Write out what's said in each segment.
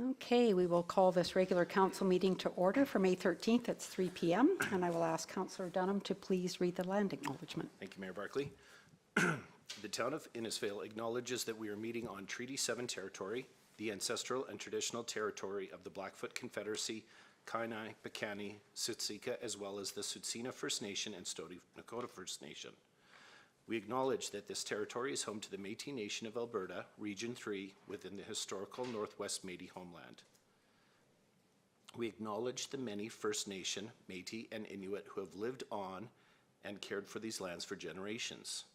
Okay, we will call this regular council meeting to order for May 13th. It's 3 p.m. and I will ask Councillor Dunham to please read the land acknowledgement. Thank you, Mayor Barkley. The town of Innisfail acknowledges that we are meeting on Treaty 7 territory, the ancestral and traditional territory of the Blackfoot Confederacy, Kainai, Piikani, Siksika, as well as the Tsuut'ina First Nation and Stoney Nakoda First Nation. We acknowledge that this territory is home to the Métis Nation of Alberta, Region 3, within the historical Northwest Métis homeland. We acknowledge the many First Nation, Métis, and Inuit who have lived on and cared for these lands for generations.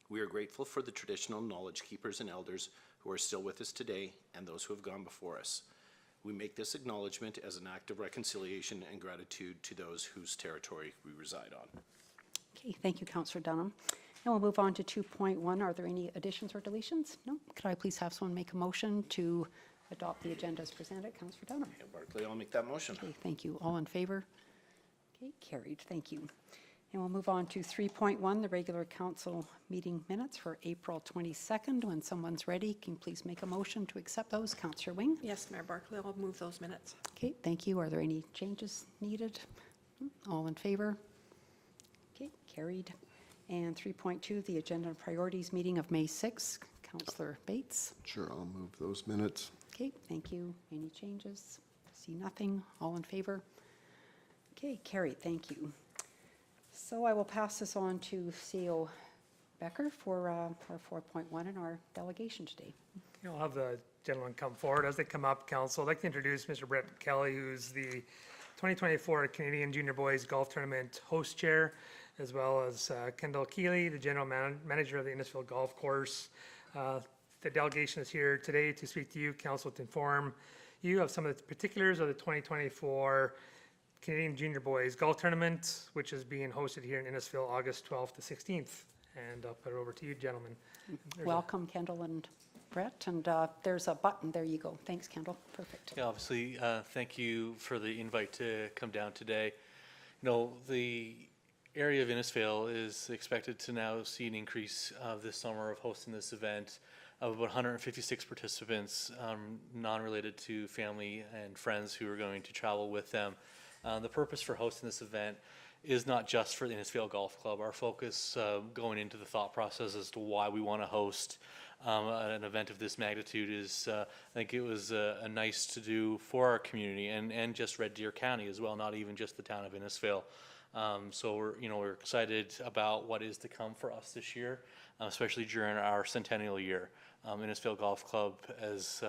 We are grateful for the traditional knowledge keepers and elders who are still with us today and those who have gone before us. We make this acknowledgement as an act of reconciliation and gratitude to those whose territory we reside on. Okay, thank you, Councillor Dunham. And we'll move on to 2.1. Are there any additions or deletions? No? Could I please have someone make a motion to adopt the agenda as presented? Councillor Dunham. Mayor Barkley, I'll make that motion. Okay, thank you. All in favor? Okay, carried. Thank you. And we'll move on to 3.1, the regular council meeting minutes for April 22nd. When someone's ready, can you please make a motion to accept those? Councillor Wing. Yes, Mayor Barkley, I'll move those minutes. Okay, thank you. Are there any changes needed? All in favor? Okay, carried. And 3.2, the agenda and priorities meeting of May 6th. Councillor Bates. Sure, I'll move those minutes. Okay, thank you. Any changes? See nothing. All in favor? Okay, carried. Thank you. So I will pass this on to CEO Becker for our 4.1 in our delegation today. I'll have the gentlemen come forward. As they come up, Council, I'd like to introduce Mr. Brett Kelly, who's the 2024 Canadian Junior Boys Golf Tournament host chair, as well as Kendall Keeley, the general manager of the Innisfail Golf Course. The delegation is here today to speak to you, Council, to inform you of some of the particulars of the 2024 Canadian Junior Boys Golf Tournament, which is being hosted here in Innisfail August 12th to 16th. And I'll put it over to you, gentlemen. Welcome, Kendall and Brett. And there's a button. There you go. Thanks, Kendall. Perfect. Yeah, obviously, thank you for the invite to come down today. You know, the area of Innisfail is expected to now see an increase this summer of hosting this event of about 156 participants, non-related to family and friends who are going to travel with them. The purpose for hosting this event is not just for the Innisfail Golf Club. Our focus going into the thought process as to why we want to host an event of this magnitude is I think it was a nice to do for our community and just Red Deer County as well, not even just the town of Innisfail. So we're excited about what is to come for us this year, especially during our centennial year. Innisfail Golf Club has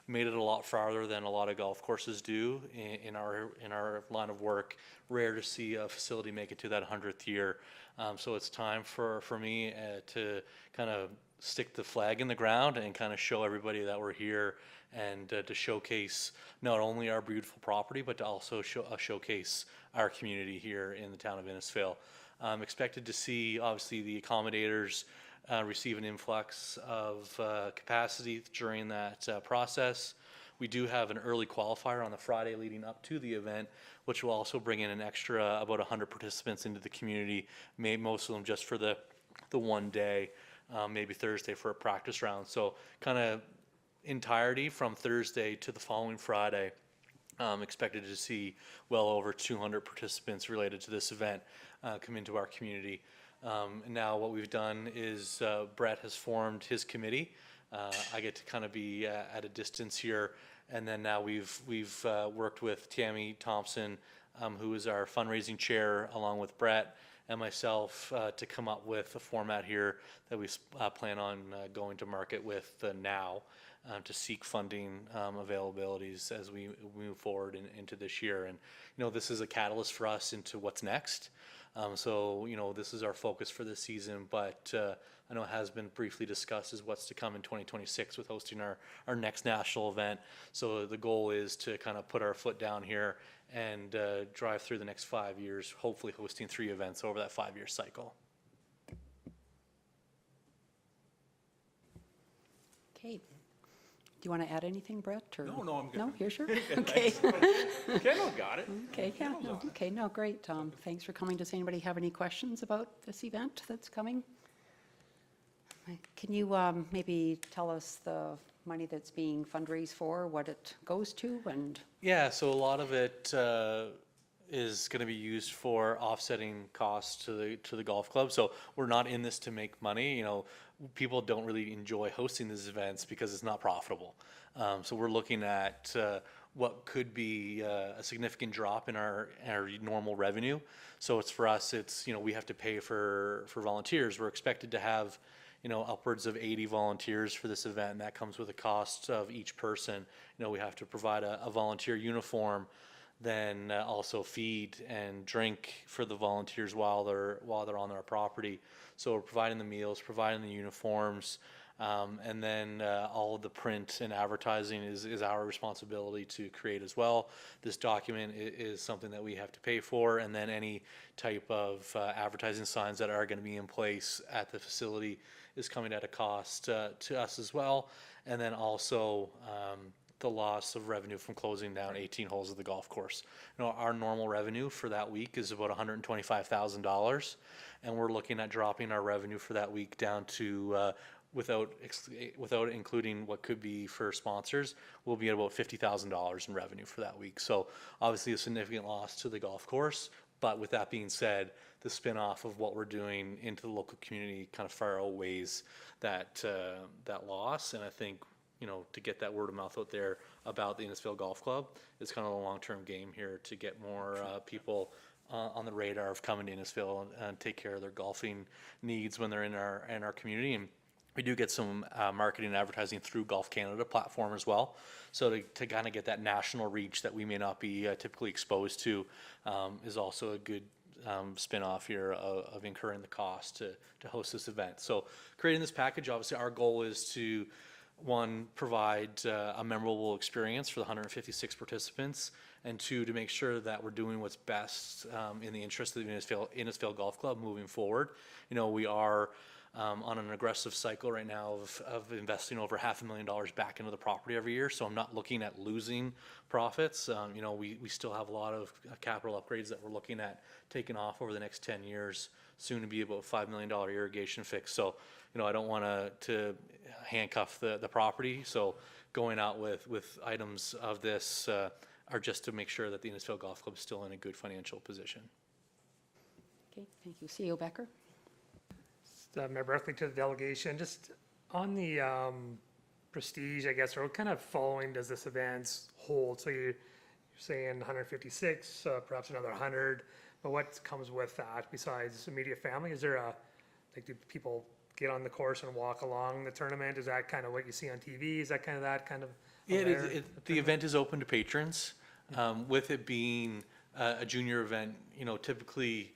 made it a lot farther than a lot of golf courses do in our line of work. Rare to see a facility make it to that 100th year. So it's time for me to kind of stick the flag in the ground and kind of show everybody that we're here and to showcase not only our beautiful property, but to also showcase our community here in the town of Innisfail. I'm expected to see, obviously, the accommodators receive an influx of capacity during that process. We do have an early qualifier on the Friday leading up to the event, which will also bring in an extra about 100 participants into the community, most of them just for the one day, maybe Thursday for a practice round. So kind of entirety from Thursday to the following Friday, expected to see well over 200 participants related to this event come into our community. And now what we've done is Brett has formed his committee. I get to kind of be at a distance here, and then now we've worked with Tammy Thompson, who is our fundraising chair, along with Brett and myself, to come up with a format here that we plan on going to market with now to seek funding availabilities as we move forward into this year. And this is a catalyst for us into what's next. So this is our focus for this season, but I know it has been briefly discussed as what's to come in 2026 with hosting our next national event. So the goal is to kind of put our foot down here and drive through the next 5 years, hopefully hosting 3 events over that 5-year cycle. Okay. Do you want to add anything, Brett? Or? No, I'm good. No, you're sure? Okay. Kendall got it. Okay, yeah, no, okay, no, great. Thanks for coming. Does anybody have any questions about this event that's coming? Can you maybe tell us the money that's being fundraised for, what it goes to, and, Yeah, so a lot of it is going to be used for offsetting costs to the golf club. So we're not in this to make money. You know, people don't really enjoy hosting these events because it's not profitable. So we're looking at what could be a significant drop in our normal revenue. So it's for us, it's, you know, we have to pay for volunteers. We're expected to have, you know, upwards of 80 volunteers for this event, and that comes with a cost of each person. You know, we have to provide a volunteer uniform, then also feed and drink for the volunteers while they're on our property. So we're providing the meals, providing the uniforms, and then all of the print and advertising is our responsibility to create as well. This document is something that we have to pay for, and then any type of advertising signs that are going to be in place at the facility is coming at a cost to us as well. And then also the loss of revenue from closing down 18 holes of the golf course. You know, our normal revenue for that week is about $125,000, and we're looking at dropping our revenue for that week down to without including what could be for sponsors, we'll be at about $50,000 in revenue for that week. So obviously a significant loss to the golf course. But with that being said, the spin-off of what we're doing into the local community kind of far outweighs that loss. And I think, you know, to get that word of mouth out there about the Innisfail Golf Club is kind of a long-term game here to get more people on the radar of coming to Innisfail and take care of their golfing needs when they're in our community. And we do get some marketing and advertising through Golf Canada platform as well. So to kind of get that national reach that we may not be typically exposed to is also a good spin-off here of incurring the cost to host this event. So creating this package, obviously our goal is to, one, provide a memorable experience for the 156 participants, and two, to make sure that we're doing what's best in the interest of the Innisfail Golf Club moving forward. You know, we are on an aggressive cycle right now of investing over $500,000 back into the property every year. So I'm not looking at losing profits. You know, we still have a lot of capital upgrades that we're looking at taking off over the next 10 years, soon to be about $5 million irrigation fix. So, you know, I don't want to handcuff the property. So going out with items of this are just to make sure that the Innisfail Golf Club is still in a good financial position. okay, thank you. CEO Becker? Member Berkeley to the delegation, just on the prestige, I guess, or what kind of following does this event hold? So you're saying 156, perhaps another 100, but what comes with that besides immediate family? Is there do people get on the course and walk along the tournament? Is that kind of what you see on TV? Is that kind of Yeah, the event is open to patrons. With it being a junior event, you know, typically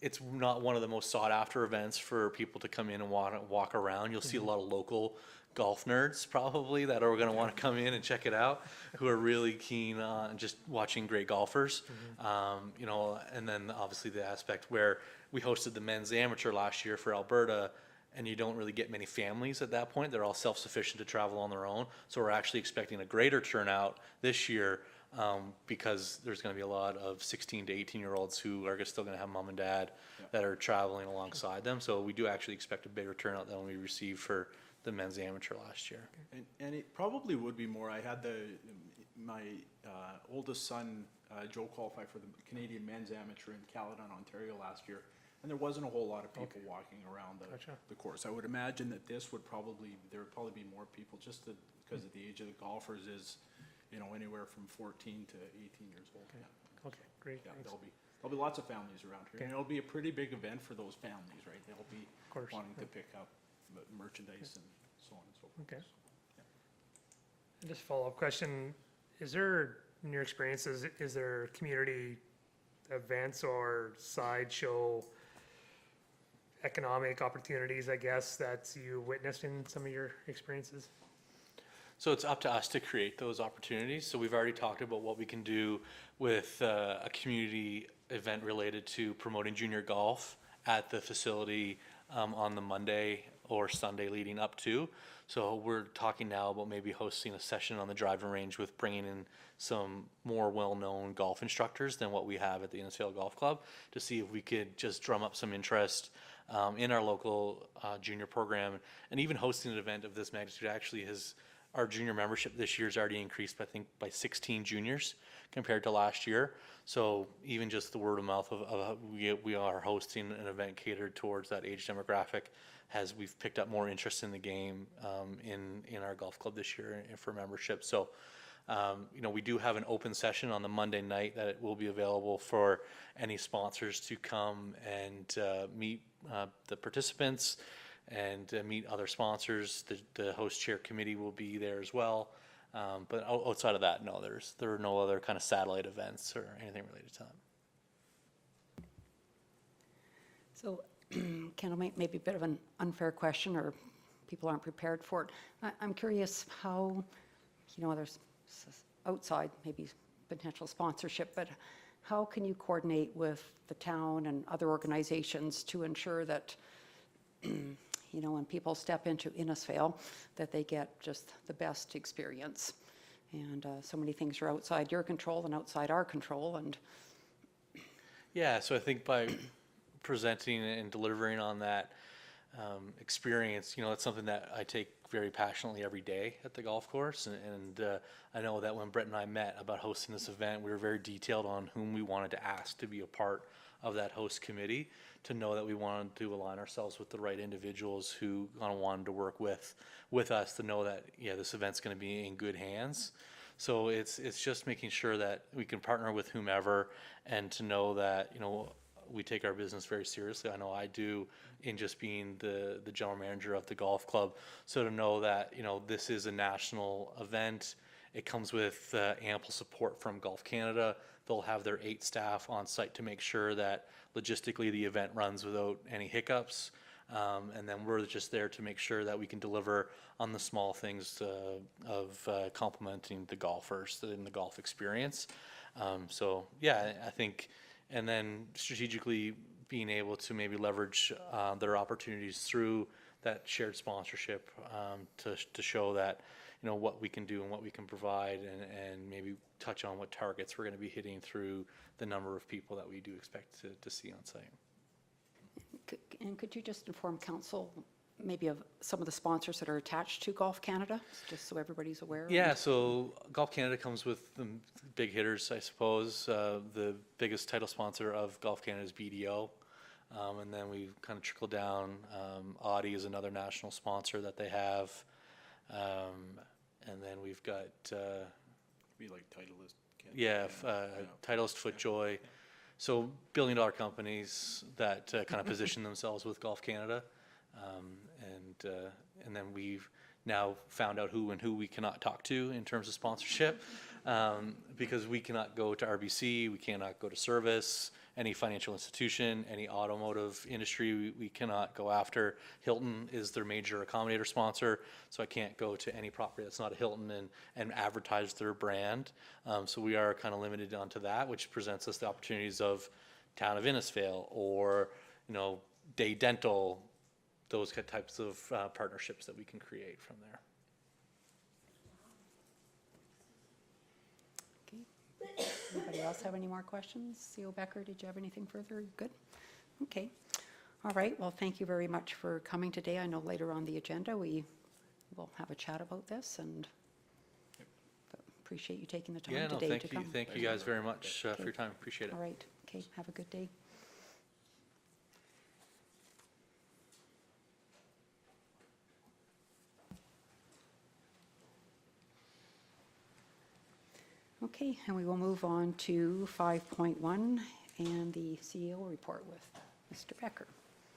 it's not one of the most sought after events for people to come in and walk around. You'll see a lot of local golf nerds probably that are going to want to come in and check it out, who are really keen on just watching great golfers. You know, and then obviously the aspect where we hosted the men's amateur last year for Alberta, and you don't really get many families at that point. They're all self-sufficient to travel on their own. So we're actually expecting a greater turnout this year because there's going to be a lot of 16 to 18-year-olds who are still going to have mom and dad that are traveling alongside them. So we do actually expect a bigger turnout than we received for the men's amateur last year. And it probably would be more. I had my oldest son, Joe, qualify for the Canadian men's amateur in Caledon, Ontario last year. And there wasn't a whole lot of people walking around the course. I would imagine that there would probably be more people just because of the age of the golfers is, you know, anywhere from 14 to 18 years old. Okay, okay, great. Yeah, Thanks. there'll be lots of families around here. Okay. And it'll be a pretty big event for those families, right? They'll be course, wanting to pick up merchandise and so on and so forth. Okay. So, yeah. And just follow-up question, is there, in your experiences, is there community events or sideshow economic opportunities, I guess, that you witnessed in some of your experiences? So it's up to us to create those opportunities. So we've already talked about what we can do with a community event related to promoting junior golf at the facility on the Monday or Sunday leading up to. So we're talking now about maybe hosting a session on the driving range with bringing in some more well-known golf instructors than what we have at the Innisfail Golf Club to see if we could just drum up some interest in our local junior program. And even hosting an event of this magnitude actually has our junior membership this year's already increased, I think, by 16 juniors compared to last year. So even just the word of mouth of we are hosting an event catered towards that age demographic we've picked up more interest in the game in our golf club this year for membership. So we do have an open session on the Monday night that it will be available for any sponsors to come and meet the participants and meet other sponsors. The host chair committee will be there as well. But outside of that, no, there are no other kind of satellite events or anything related to that. So, Kendall, maybe a bit of an unfair question, or people aren't prepared for it. I'm curious how, there's outside maybe potential sponsorship, but how can you coordinate with the town and other organizations to ensure that, when people step into Innisfail, that they get just the best experience? And so many things are outside your control and outside our control, and Yeah, so I think by presenting and delivering on that experience, it's something that I take very passionately every day at the golf course. And I know that when Brett and I met about hosting this event, we were very detailed on whom we wanted to ask to be a part of that host committee, to know that we wanted to align ourselves with the right individuals who kind of wanted to work with us, to know that, this event's going to be in good hands. So it's just making sure that we can partner with whomever, and to know that, we take our business very seriously. I know I do, in just being the general manager of the golf club. So to know that, this is a national event, it comes with ample support from Golf Canada. They'll have their 8 staff on site to make sure that logistically the event runs without any hiccups. And then we're just there to make sure that we can deliver on the small things of complementing the golfers in the golf experience. So yeah, I think, and then strategically being able to maybe leverage their opportunities through that shared sponsorship to show that, what we can do and what we can provide, and maybe touch on what targets we're going to be hitting through the number of people that we do expect to see on site. And could you just inform council maybe of some of the sponsors that are attached to Golf Canada, just so everybody's aware? Yeah, so Golf Canada comes with the big hitters, I suppose. The biggest title sponsor of Golf Canada is BDO. And then we kind of trickle down. Audi is another national sponsor that they have. And then we've got, Be like Titleist. Titleist, FootJoy. So billion-dollar companies that kind of position themselves with Golf Canada. And then we've now found out who we cannot talk to in terms of sponsorship, because we cannot go to RBC, we cannot go to Service, any financial institution, any automotive industry, we cannot go after. Hilton is their major accommodator sponsor, so I can't go to any property that's not a Hilton and advertise their brand. So we are kind of limited onto that, which presents us the opportunities of Town of Innisfail or, Day Dental, those types of partnerships that we can create from there. Okay. Anybody else have any more questions? CO Becker, did you have anything further? Good? Okay. All right. Well, thank you very much for coming today. I know later on the agenda we will have a chat about this, and appreciate you taking the time Yeah, no, today thank to you. come. Thank you guys very much for your time. Appreciate it. All right. Okay. Have a good day. Okay, and we will move on to 5.1 and the CEO report with Mr. Becker.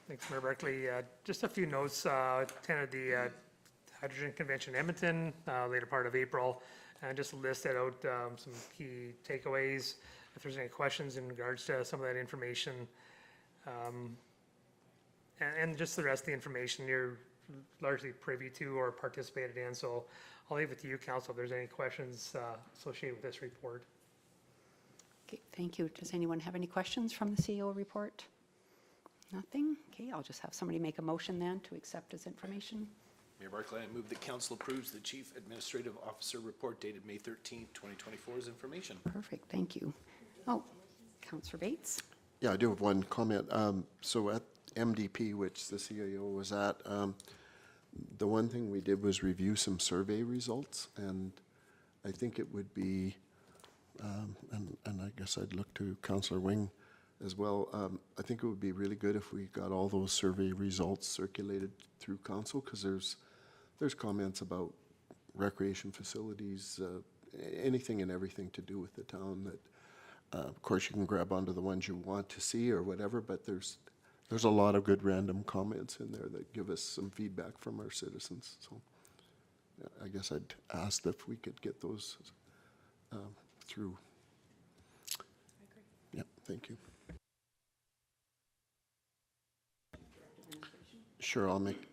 Thanks, Mayor Barkley. Just a few notes. Attended the Hydrogen Convention in Edmonton later part of April, and just listed out some key takeaways. If there's any questions in regards to some of that information, and just the rest of the information you're largely privy to or participated in. So I'll leave it to you, Council, if there's any questions associated with this report. Okay, thank you. Does anyone have any questions from the CEO report? Nothing? Okay, I'll just have somebody make a motion then to accept his information. Mayor Barclay, I move that council approves the Chief Administrative Officer report dated May 13th, 2024's information. Perfect, thank you. Oh, Councillor Bates? Yeah, I do have one comment. So at MDP, which the CAO was at, The one thing we did was review some survey results, and I think it would be, and I guess I'd look to Councillor Wing as well. I think it would be really good if we got all those survey results circulated through council, because there's comments about recreation facilities, anything and everything to do with the town that, of course, you can grab onto the ones you want to see or whatever, but there's a lot of good random comments in there that give us some feedback from our citizens. So yeah, I guess I'd ask if we could get those through. Yeah, thank you. Sure, I'll make,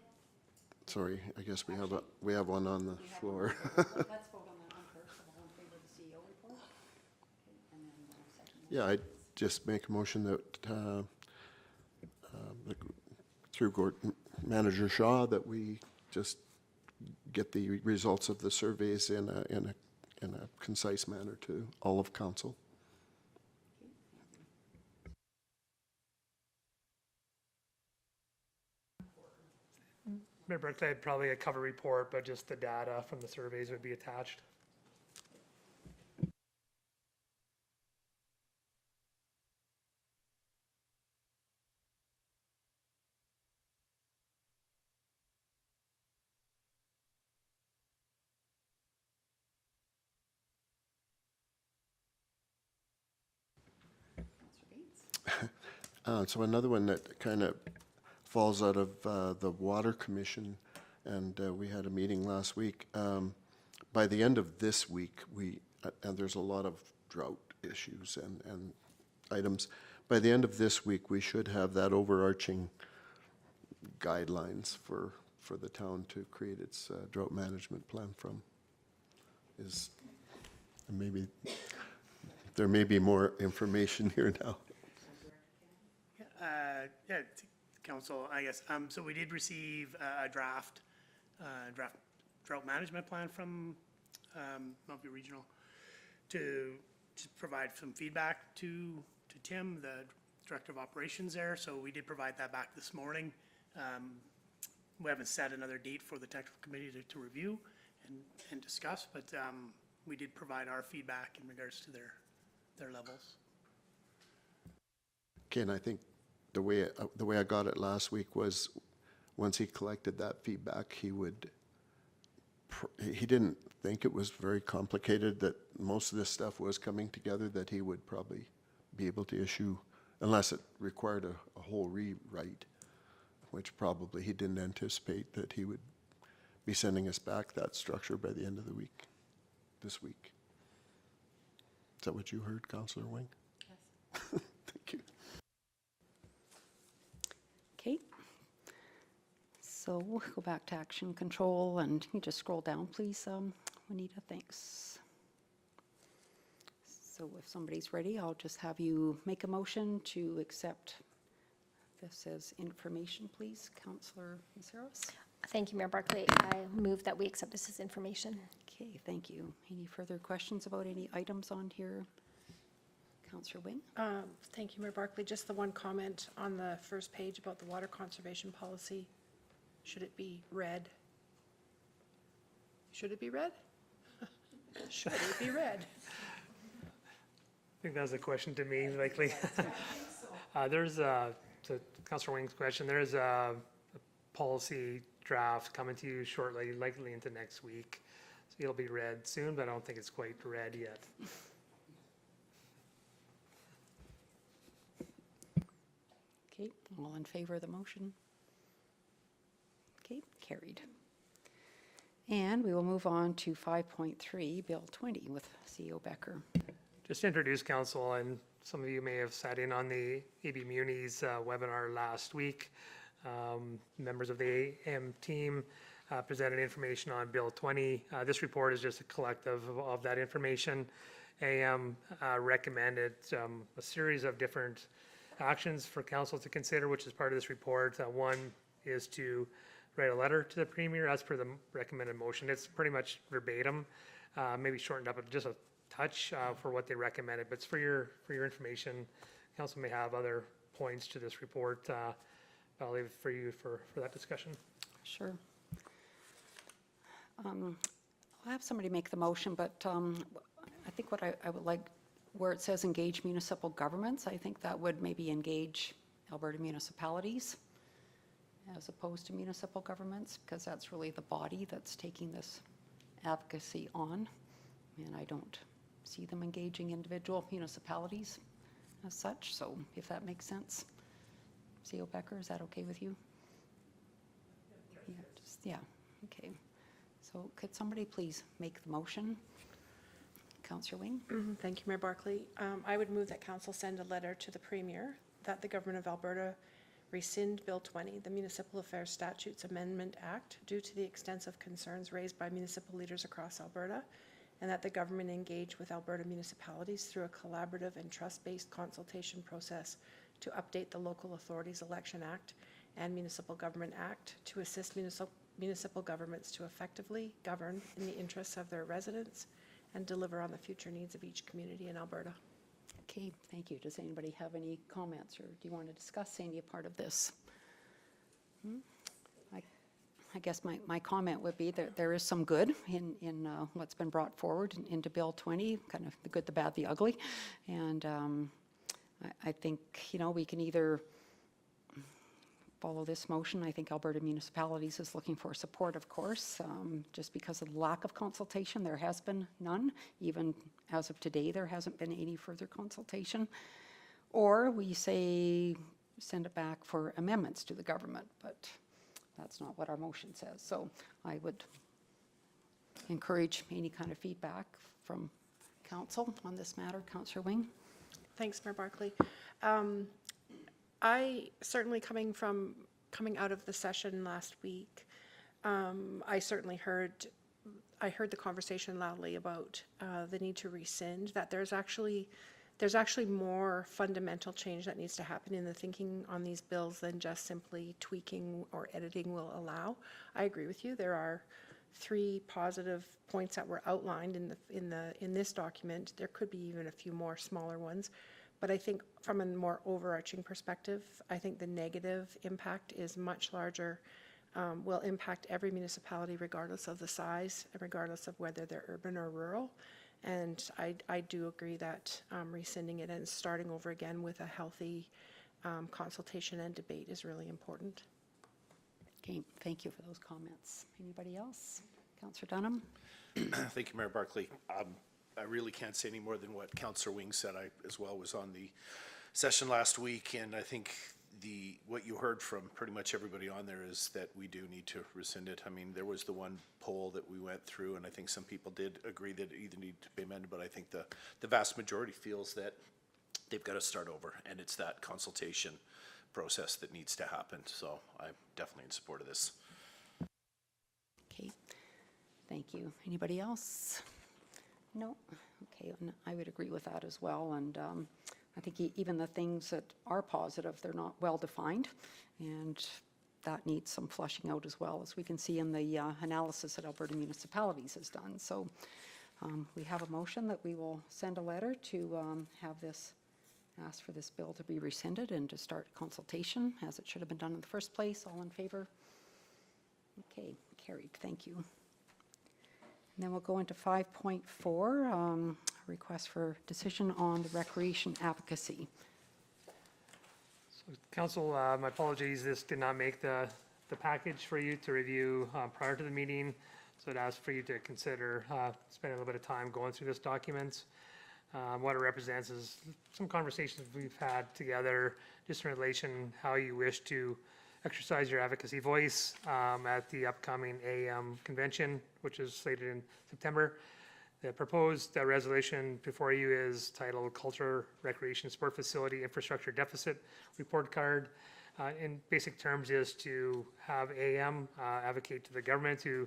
sorry, I guess we have one on the floor. Let's vote on that one first. All in favor of the CEO report? Okay, and then second. Yeah, I'd just make a motion that through Manager Shaw, that we just get the results of the surveys in a concise manner to all of council. Mayor Barclay, I'd probably a cover report, but just the data from the surveys would be attached. Councillor Bates? So another one that kind of falls out of the Water Commission, and we had a meeting last week. By the end of this week, and there's a lot of drought issues and items. By the end of this week, we should have that overarching guidelines for the town to create its drought management plan from. Maybe there may be more information here now. Yeah, council, I guess. So we did receive a draft drought management plan from Mount View Regional to provide some feedback to Tim, the Director of Operations there. So we did provide that back this morning. We haven't set another date for the technical committee to review and discuss, but we did provide our feedback in regards to their levels. Okay, and I think the way I got it last week was, once he collected that feedback, he didn't think it was very complicated, that most of this stuff was coming together, that he would probably be able to issue, unless it required a whole rewrite, which probably he didn't anticipate that he would be sending us back that structure by the end of the week, this week. Is that what you heard, Councillor Wing? Yes. Thank you. Okay. So we'll go back to action control, and you just scroll down, please, Juanita, thanks. So if somebody's ready, I'll just have you make a motion to accept this as information, please. Councillor Maceros? Thank you, Mayor Barclay. I move that we accept this as information. Okay, thank you. Any further questions about any items on here? Councillor Wing? Thank you, Mayor Barclay. Just the one comment on the first page about the water conservation policy. Should it be red? Should it be red? Should it be red? I think that was a question to me, likely. There's to Councillor Wing's question, there's a policy draft coming to you shortly, likely into next week. So it'll be read soon, but I don't think it's quite read yet. Okay, all in favor of the motion? Okay, carried. And we will move on to 5.3, Bill 20 with CEO Becker. Just to introduce council, and some of you may have sat in on the AB Munis webinar last week. Members of the AM team presented information on Bill 20. This report is just a collective of that information. AM recommended a series of different actions for council to consider, which is part of this report. One is to write a letter to the Premier as per the recommended motion. It's pretty much verbatim, maybe shortened up just a touch for what they recommended, but it's for your information. Council may have other points to this report. I'll leave it for you for that discussion. Sure. I'll have somebody make the motion, but I think what I would like, where it says engage municipal governments, I think that would maybe engage Alberta municipalities as opposed to municipal governments, because that's really the body that's taking this advocacy on. And I don't see them engaging individual municipalities as such, so if that makes sense. CO Becker, is that okay with you? Yeah, okay. So could somebody please make the motion? Councillor Wing? Thank you, Mayor Barkley. I would move that council send a letter to the Premier that the Government of Alberta rescind Bill 20, the Municipal Affairs Statutes Amendment Act, due to the extensive concerns raised by municipal leaders across Alberta, and that the government engage with Alberta municipalities through a collaborative and trust-based consultation process to update the Local Authorities Election Act and Municipal Government Act to assist municipal governments to effectively govern in the interests of their residents and deliver on the future needs of each community in Alberta. Okay, thank you. Does anybody have any comments, or do you want to discuss any part of this? I guess my comment would be that there is some good in what's been brought forward into Bill 20, kind of the good, the bad, the ugly. And I think, we can either follow this motion. I think Alberta Municipalities is looking for support, of course, just because of the lack of consultation. There has been none. Even as of today, there hasn't been any further consultation. Or we say send it back for amendments to the government, but that's not what our motion says. So I would encourage any kind of feedback from council on this matter. Councillor Wing? Thanks, Mayor Barkley. I certainly coming out of the session last week, I certainly heard the conversation loudly about the need to rescind, that there's actually more fundamental change that needs to happen in the thinking on these bills than just simply tweaking or editing will allow. I agree with you. There are 3 positive points that were outlined in this document. There could be even a few more smaller ones. But I think from a more overarching perspective, I think the negative impact is much larger, will impact every municipality regardless of the size and regardless of whether they're urban or rural. And I do agree that rescinding it and starting over again with a healthy consultation and debate is really important. Okay, thank you for those comments. Anybody else? Councillor Dunham? Thank you, Mayor Barkley. I really can't say any more than what Councillor Wing said. I, as well, was on the session last week, and I think what you heard from pretty much everybody on there is that we do need to rescind it. I mean, there was the one poll that we went through, and I think some people did agree that it either needed to be amended, but I think the vast majority feels that they've got to start over, and it's that consultation process that needs to happen. So I'm definitely in support of this. Okay, thank you. Anybody else? No? Okay, and I would agree with that as well. And I think even the things that are positive, they're not well defined, and that needs some fleshing out as well, as we can see in the analysis that Alberta Municipalities has done. So we have a motion that we will send a letter to have this, ask for this bill to be rescinded and to start consultation as it should have been done in the first place. All in favor? Okay, carried. Thank you. And then we'll go into 5.4, request for decision on the recreation advocacy. So, Council, my apologies, this did not make the package for you to review prior to the meeting. So I'd ask for you to consider spending a little bit of time going through this document. What it represents is some conversations we've had together just in relation how you wish to exercise your advocacy voice at the upcoming AAM convention, which is slated in September. The proposed resolution before you is titled Culture, Recreation, Sport Facility Infrastructure Deficit Report Card. In basic terms is to have AAM advocate to the government to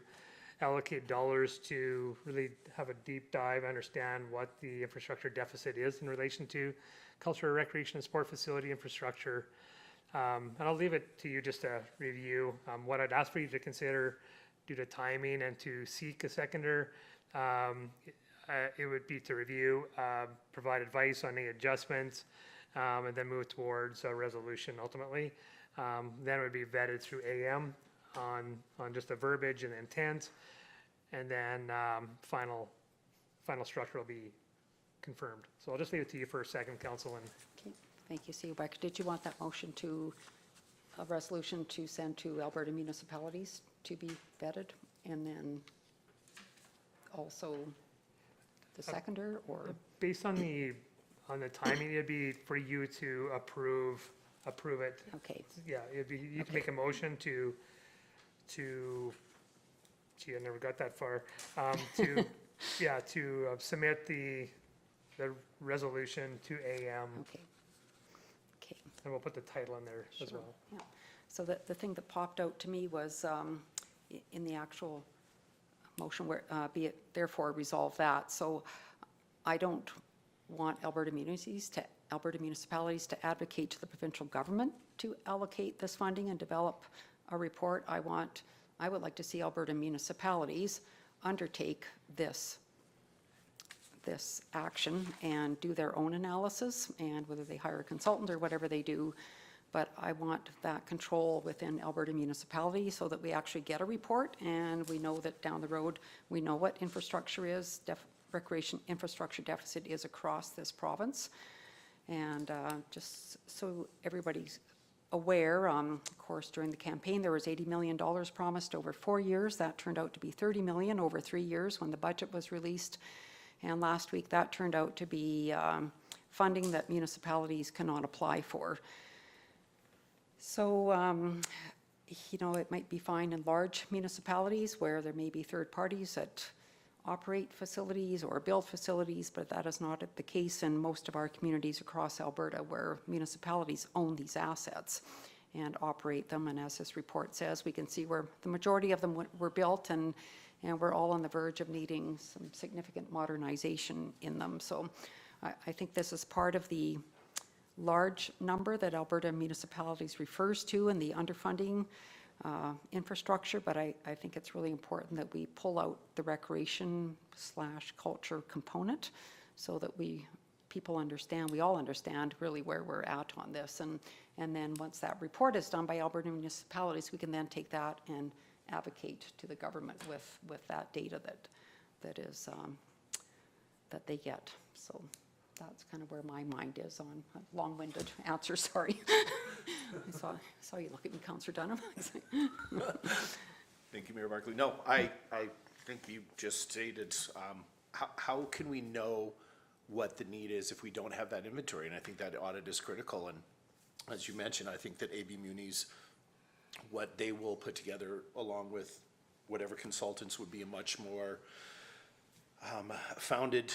allocate dollars to really have a deep dive, understand what the infrastructure deficit is in relation to culture, recreation, and sport facility infrastructure. And I'll leave it to you just to review. What I'd ask for you to consider due to timing and to seek a seconder, it would be to review, provide advice on any adjustments, and then move towards a resolution ultimately. Then it would be vetted through AM on just the verbiage and intent. and then final structure will be confirmed. So I'll just leave it to you for a second, council, and Okay, thank you, CEO Becker. Did you want that motion to, a resolution to send to Alberta municipalities to be vetted? And then also the seconder, or? based on the timing, it'd be for you to approve it. Okay, Yeah, it'd be, you can make a motion to, gee, I never got that far. To submit the resolution to AM, okay. Okay. and we'll put the title in there as well. Yeah. So the thing that popped out to me was in the actual motion where, be it therefore resolve that. So I don't want Alberta municipalities to advocate to the provincial government to allocate this funding and develop a report. I would like to see Alberta municipalities undertake this action and do their own analysis, and whether they hire a consultant or whatever they do. But I want that control within Alberta municipalities so that we actually get a report and we know that down the road, we know what infrastructure is, recreation infrastructure deficit is across this province. And just so everybody's aware, of course, during the campaign, there was $80 million promised over 4 years. That turned out to be $30 million over 3 years when the budget was released. And last week, that turned out to be funding that municipalities cannot apply for. So, you know, it might be fine in large municipalities where there may be third parties that operate facilities or build facilities, but that is not the case in most of our communities across Alberta, where municipalities own these assets and operate them. And as this report says, we can see where the majority of them were built, and we're all on the verge of needing some significant modernization in them. So I think this is part of the large number that Alberta municipalities refers to in the underfunding infrastructure, but I think it's really important that we pull out the recreation/culture component so that people understand, we all understand really where we're at on this. And then once that report is done by Alberta municipalities, we can then take that and advocate to the government with that data that they get. So that's kind of where my mind is on a long-winded answer, sorry. I saw you look at me, Councillor Dunham. Thank you, Mayor Barkley. No, I think you just stated, how can we know what the need is if we don't have that inventory? And I think that audit is critical. And as you mentioned, I think that AB Munis, what they will put together along with whatever consultants would be a much more founded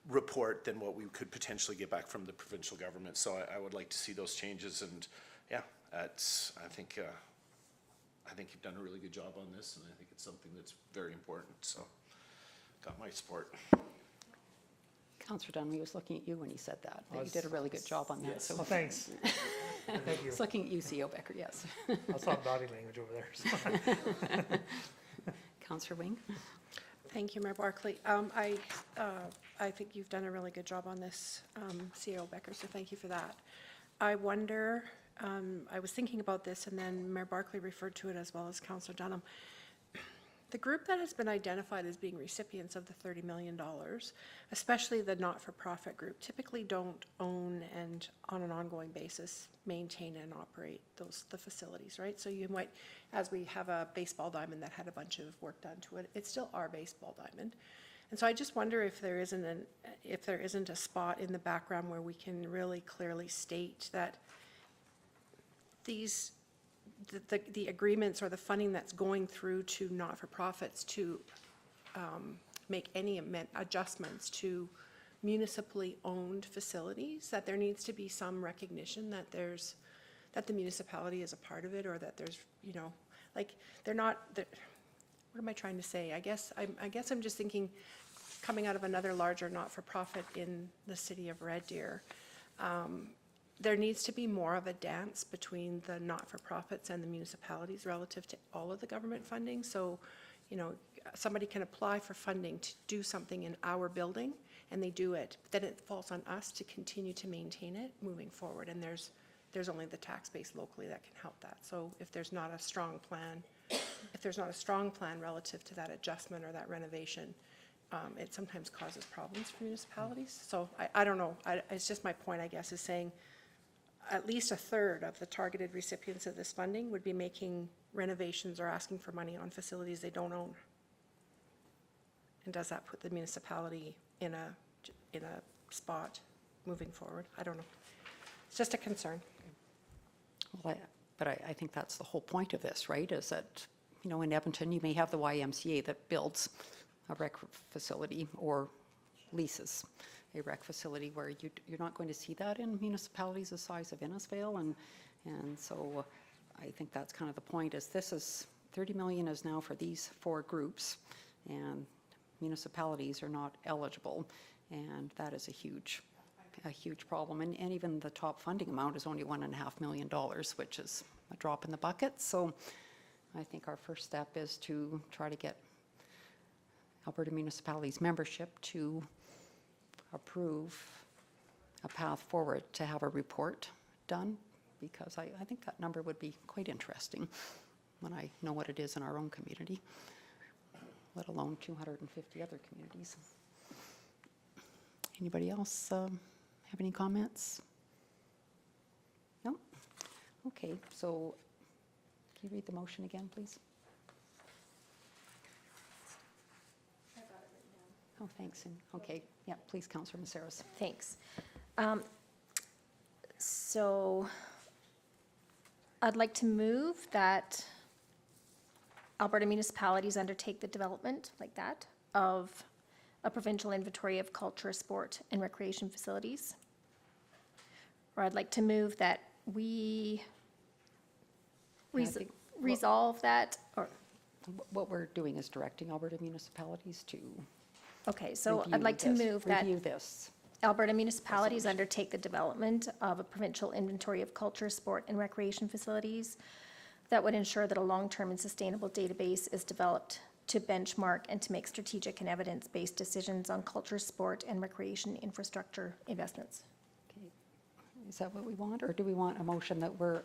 report than what we could potentially get back from the provincial government. So I would like to see those changes, and yeah, I think you've done a really good job on this, and I think it's something that's very important. So got my support. Councillor Dunn, he was looking at you when he said that you did a really good job on that. Yes. So Well, thanks. Thank you. he's looking at you, CEO Becker, yes. I saw body language over there. So. Councillor Wing? Thank you, Mayor Barkley. I think you've done a really good job on this, CEO Becker, so thank you for that. I wonder, I was thinking about this, and then Mayor Barkley referred to it as well as Councillor Dunham. The group that has been identified as being recipients of the $30 million, especially the not-for-profit group, typically don't own and, on an ongoing basis, maintain and operate the facilities, right? So you might, as we have a baseball diamond that had a bunch of work done to it, it's still our baseball diamond. And so I just wonder if there isn't a spot in the background where we can really clearly state that the agreements or the funding that's going through to not-for-profits to make any adjustments to municipally owned facilities, that there needs to be some recognition that the municipality is a part of it, or that there's, you know, like, they're not, what am I trying to say? I guess I'm just thinking, coming out of another larger not-for-profit in the city of Red Deer, there needs to be more of a dance between the not-for-profits and the municipalities relative to all of the government funding. So, you know, somebody can apply for funding to do something in our building, and they do it, but then it falls on us to continue to maintain it moving forward. And there's only the tax base locally that can help that. So if there's not a strong plan if there's not a strong plan relative to that adjustment or that renovation, it sometimes causes problems for municipalities. So I don't know, it's just my point, I guess, is saying at least a third of the targeted recipients of this funding would be making renovations or asking for money on facilities they don't own. And does that put the municipality in a spot moving forward? I don't know. It's just a concern. Well, but I think that's the whole point of this, right? Is that, you know, in Edmonton, you may have the YMCA that builds a rec facility or leases a rec facility where you're not going to see that in municipalities the size of Innisfail. And so I think that's kind of the point, is this is, 30 million is now for these 4 groups, and municipalities are not eligible. And that is a huge problem. And even the top funding amount is only $1.5 million, which is a drop in the bucket. So I think our first step is to try to get Alberta Municipalities membership to approve a path forward to have a report done, because I think that number would be quite interesting when I know what it is in our own community, let alone 250 other communities. Anybody else have any comments? No? Okay, so can you read the motion again, please? Oh, thanks. And okay, yeah, please, Councillor Maceros. Thanks. So I'd like to move that Alberta municipalities undertake the development, like that, of a provincial inventory of culture, sport, and recreation facilities. Or I'd like to move that we Yeah, I think- resolve that, or, What we're doing is directing Alberta municipalities to okay, so review I'd like to this- move that Review this. Alberta municipalities undertake the development of a provincial inventory of culture, sport, and recreation facilities that would ensure that a long-term and sustainable database is developed to benchmark and to make strategic and evidence-based decisions on culture, sport, and recreation infrastructure investments. Okay. Is that what we want, or do we want a motion that we're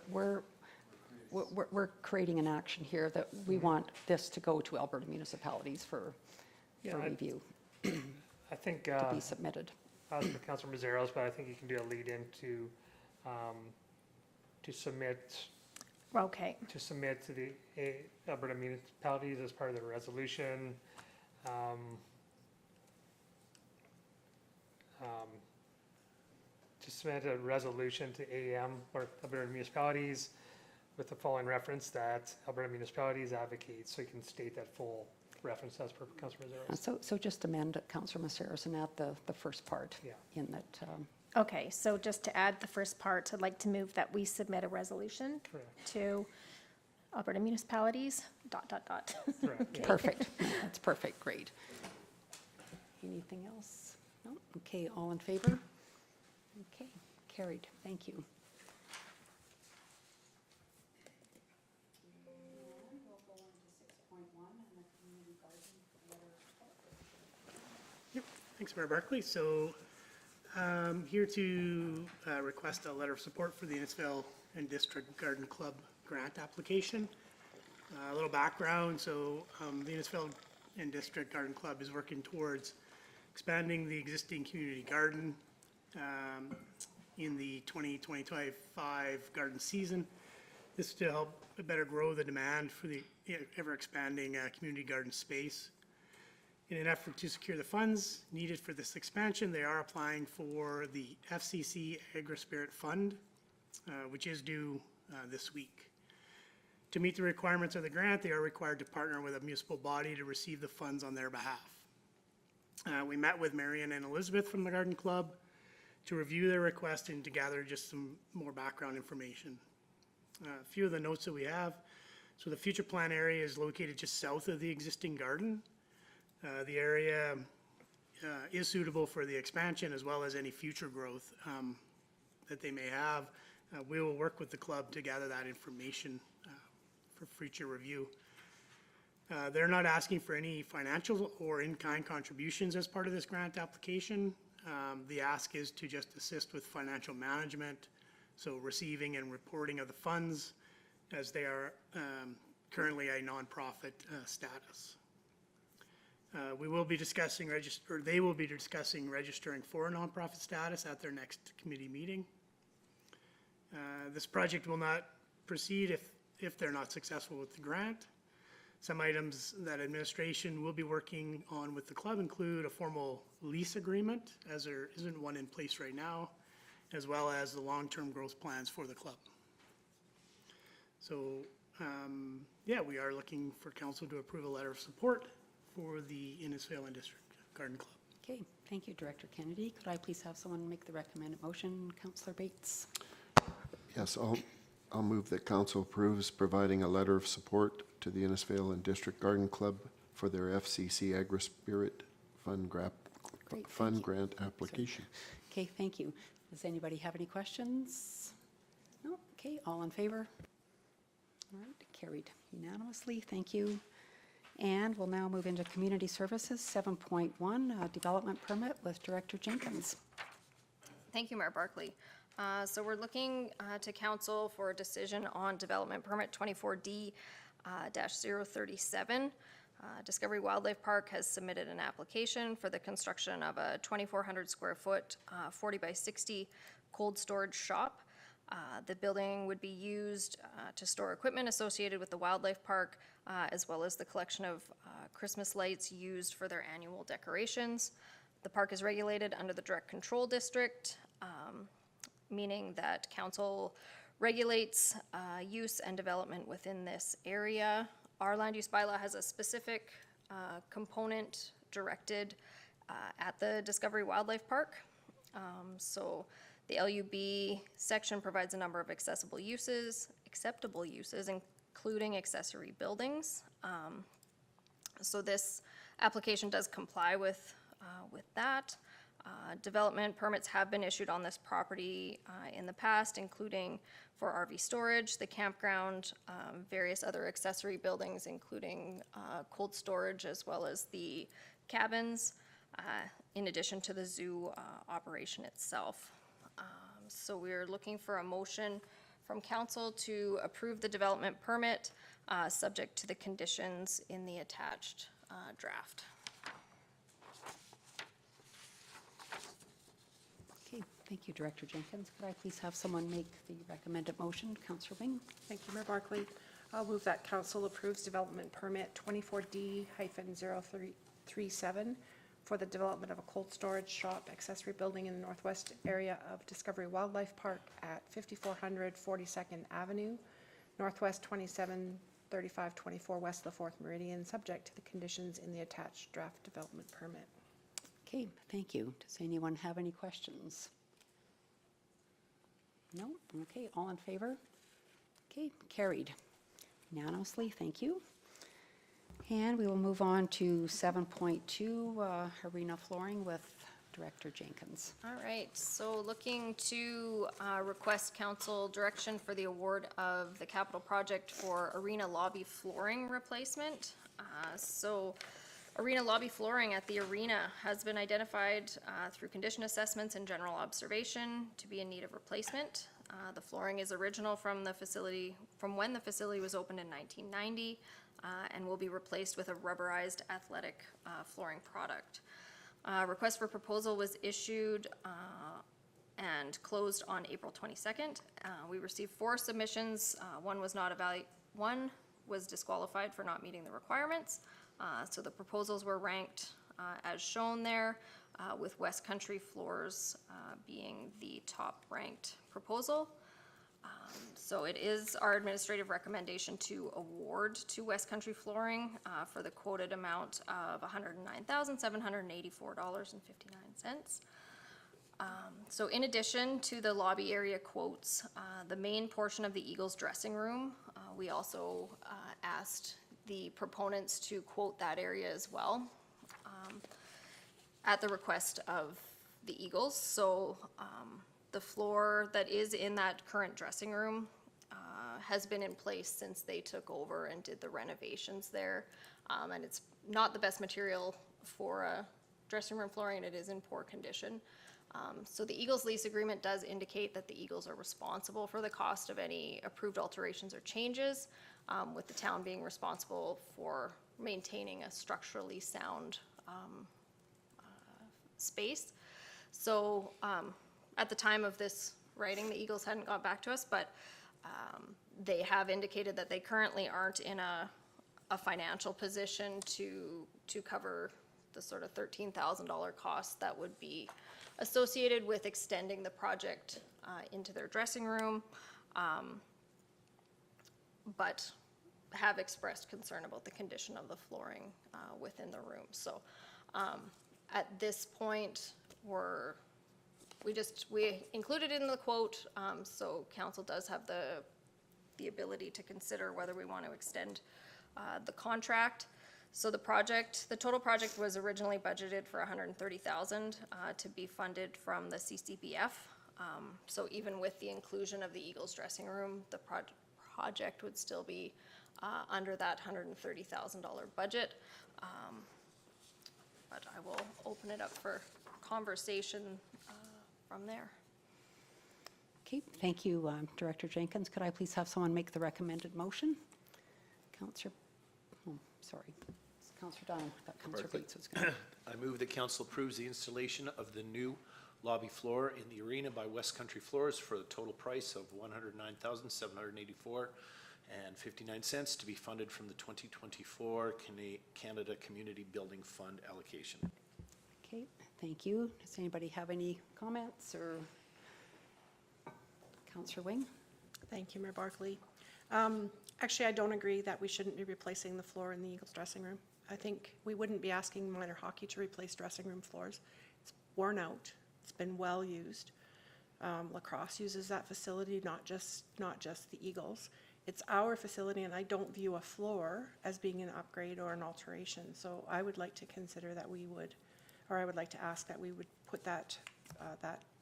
creating an action here that we want this to go to Alberta municipalities for Yeah, I- review, I think, to be submitted? as for Councilor Mazeros, but I think you can do a lead-in to submit Okay, to the Alberta municipalities as part of the resolution. To submit a resolution to AAM or Alberta municipalities with the following reference, that Alberta municipalities advocate, so you can state that full reference as per Councilor Mazeros. So just amend Councillor Maceros and add the first part Yeah. in that, okay, so just to add the first part, I'd like to move that we submit a resolution Correct. to Alberta municipalities, ... Correct. Okay. perfect. That's perfect, great. Anything else? No? Okay, all in favor? Okay, carried, thank you. Yep, thanks, Mayor Barkley. So, here to request a letter of support for the Innisfail and District Garden Club grant application. A little background, so the Innisfail and District Garden Club is working towards expanding the existing community garden in the 2025 garden season. This is to help better grow the demand for the ever-expanding community garden space. In an effort to secure the funds needed for this expansion, they are applying for the FCC Agri-Spirit Fund, which is due this week. To meet the requirements of the grant, they are required to partner with a municipal body to receive the funds on their behalf. We met with Marion and Elizabeth from the Garden Club to review their request and to gather just some more background information. A few of the notes that we have. So the future plan area is located just south of the existing garden. The area is suitable for the expansion as well as any future growth that they may have. We will work with the club to gather that information for future review. They're not asking for any financial or in-kind contributions as part of this grant application. The ask is to just assist with financial management, so receiving and reporting of the funds as they are currently a nonprofit status. We will be discussing they will be discussing registering for a nonprofit status at their next committee meeting. This project will not proceed if they're not successful with the grant. Some items that administration will be working on with the club include a formal lease agreement, as there isn't one in place right now, as well as the long-term growth plans for the club. So, yeah, we are looking for council to approve a letter of support for the Innisfail and District Garden Club. Okay, thank you, Director Kennedy. Could I please have someone make the recommended motion? Councillor Bates? Yes, I'll move that council approves providing a letter of support to the Innisfail and District Garden Club for their FCC Agri-Spirit Fund grant application. Okay, thank you. Does anybody have any questions? No? Okay, all in favor? All right, carried unanimously. Thank you. And we'll now move into Community Services, 7.1, Development Permit with Director Jenkins. Thank you, Mayor Barkley. So we're looking to council for a decision on development permit 24D-037. Discovery Wildlife Park has submitted an application for the construction of a 2,400 square foot, 40 by 60 cold storage shop. The building would be used to store equipment associated with the wildlife park, as well as the collection of Christmas lights used for their annual decorations. The park is regulated under the Direct Control District, meaning that council regulates use and development within this area. Our land use bylaw has a specific component directed at the Discovery Wildlife Park. So the LUB section provides a number of acceptable uses, including accessory buildings. So this application does comply with that. Development permits have been issued on this property in the past, including for RV storage, the campground, various other accessory buildings, including cold storage, as well as the cabins, in addition to the zoo operation itself. So we're looking for a motion from council to approve the development permit, subject to the conditions in the attached draft. Okay, thank you, Director Jenkins. Could I please have someone make the recommended motion? Councillor Wing? Thank you, Mayor Barkley. I'll move that council approves development permit 24D-037 for the development of a cold storage shop accessory building in the northwest area of Discovery Wildlife Park at 5400 42nd Avenue, Northwest 273524 west of the 4th Meridian, subject to the conditions in the attached draft development permit. Okay, thank you. Does anyone have any questions? No? Okay, all in favor? Okay, carried unanimously. Thank you. And we will move on to 7.2, Arena Flooring with Director Jenkins. All right, so looking to request council direction for the award of the capital project for arena lobby flooring replacement. So arena lobby flooring at the arena has been identified through condition assessments and general observation to be in need of replacement. The flooring is original from when the facility was opened in 1990 and will be replaced with a rubberized athletic flooring product. Request for proposal was issued and closed on April 22nd. We received 4 submissions. One was disqualified for not meeting the requirements. So the proposals were ranked as shown there, with West Country Floors being the top ranked proposal. So it is our administrative recommendation to award to West Country Flooring for the quoted amount of $109,784.59. So in addition to the lobby area quotes, the main portion of the Eagles dressing room, we also asked the proponents to quote that area as well at the request of the Eagles. So the floor that is in that current dressing room has been in place since they took over and did the renovations there. And it's not the best material for dressing room flooring, and it is in poor condition. So the Eagles lease agreement does indicate that the Eagles are responsible for the cost of any approved alterations or changes, with the town being responsible for maintaining a structurally sound space. So at the time of this writing, the Eagles hadn't got back to us, but they have indicated that they currently aren't in a financial position to cover the sort of $13,000 cost that would be associated with extending the project into their dressing room, but have expressed concern about the condition of the flooring within the room. So at this point, we included it in the quote, so council does have the ability to consider whether we want to extend the contract. So the total project was originally budgeted for $130,000 to be funded from the CCBF. So even with the inclusion of the Eagles dressing room, the project would still be under that $130,000 budget. But I will open it up for conversation from there. Okay, thank you, Director Jenkins. Could I please have someone make the recommended motion? Councillor, oh, sorry. Councillor Dunham. I thought Councillor Barclay. Bates was going to. I move that council approves the installation of the new lobby floor in the arena by West Country Floors for the total price of $109,784.59 to be funded from the 2024 Canada Community Building Fund allocation. Okay, thank you. Does anybody have any comments or? Councillor Wing? Thank you, Mayor Barkley. Actually, I don't agree that we shouldn't be replacing the floor in the Eagles dressing room. I think we wouldn't be asking minor hockey to replace dressing room floors. It's worn out. It's been well used. Lacrosse uses that facility, not just the Eagles. It's our facility, and I don't view a floor as being an upgrade or an alteration. So I would like to consider that I would like to ask that we would put that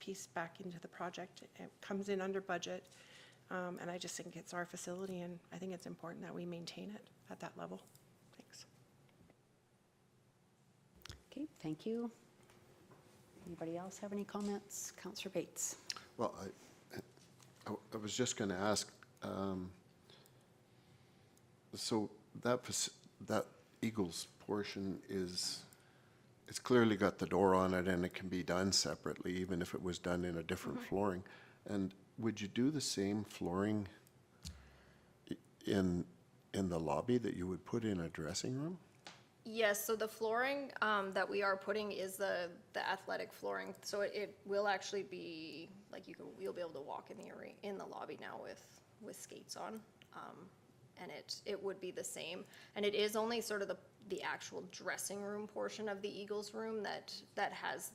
piece back into the project. It comes in under budget, and I just think it's our facility, and I think it's important that we maintain it at that level. Thanks. Okay, thank you. Anybody else have any comments? Councillor Bates? Well, I was just going to ask, so that Eagles portion it's clearly got the door on it and it can be done separately, even if it was done in a different flooring. And would you do the same flooring in the lobby that you would put in a dressing room? Yes, so the flooring that we are putting is the athletic flooring. So it will actually be, like you'll be able to walk in the lobby now with skates on. And it would be the same. And it is only sort of the actual dressing room portion of the Eagles room that has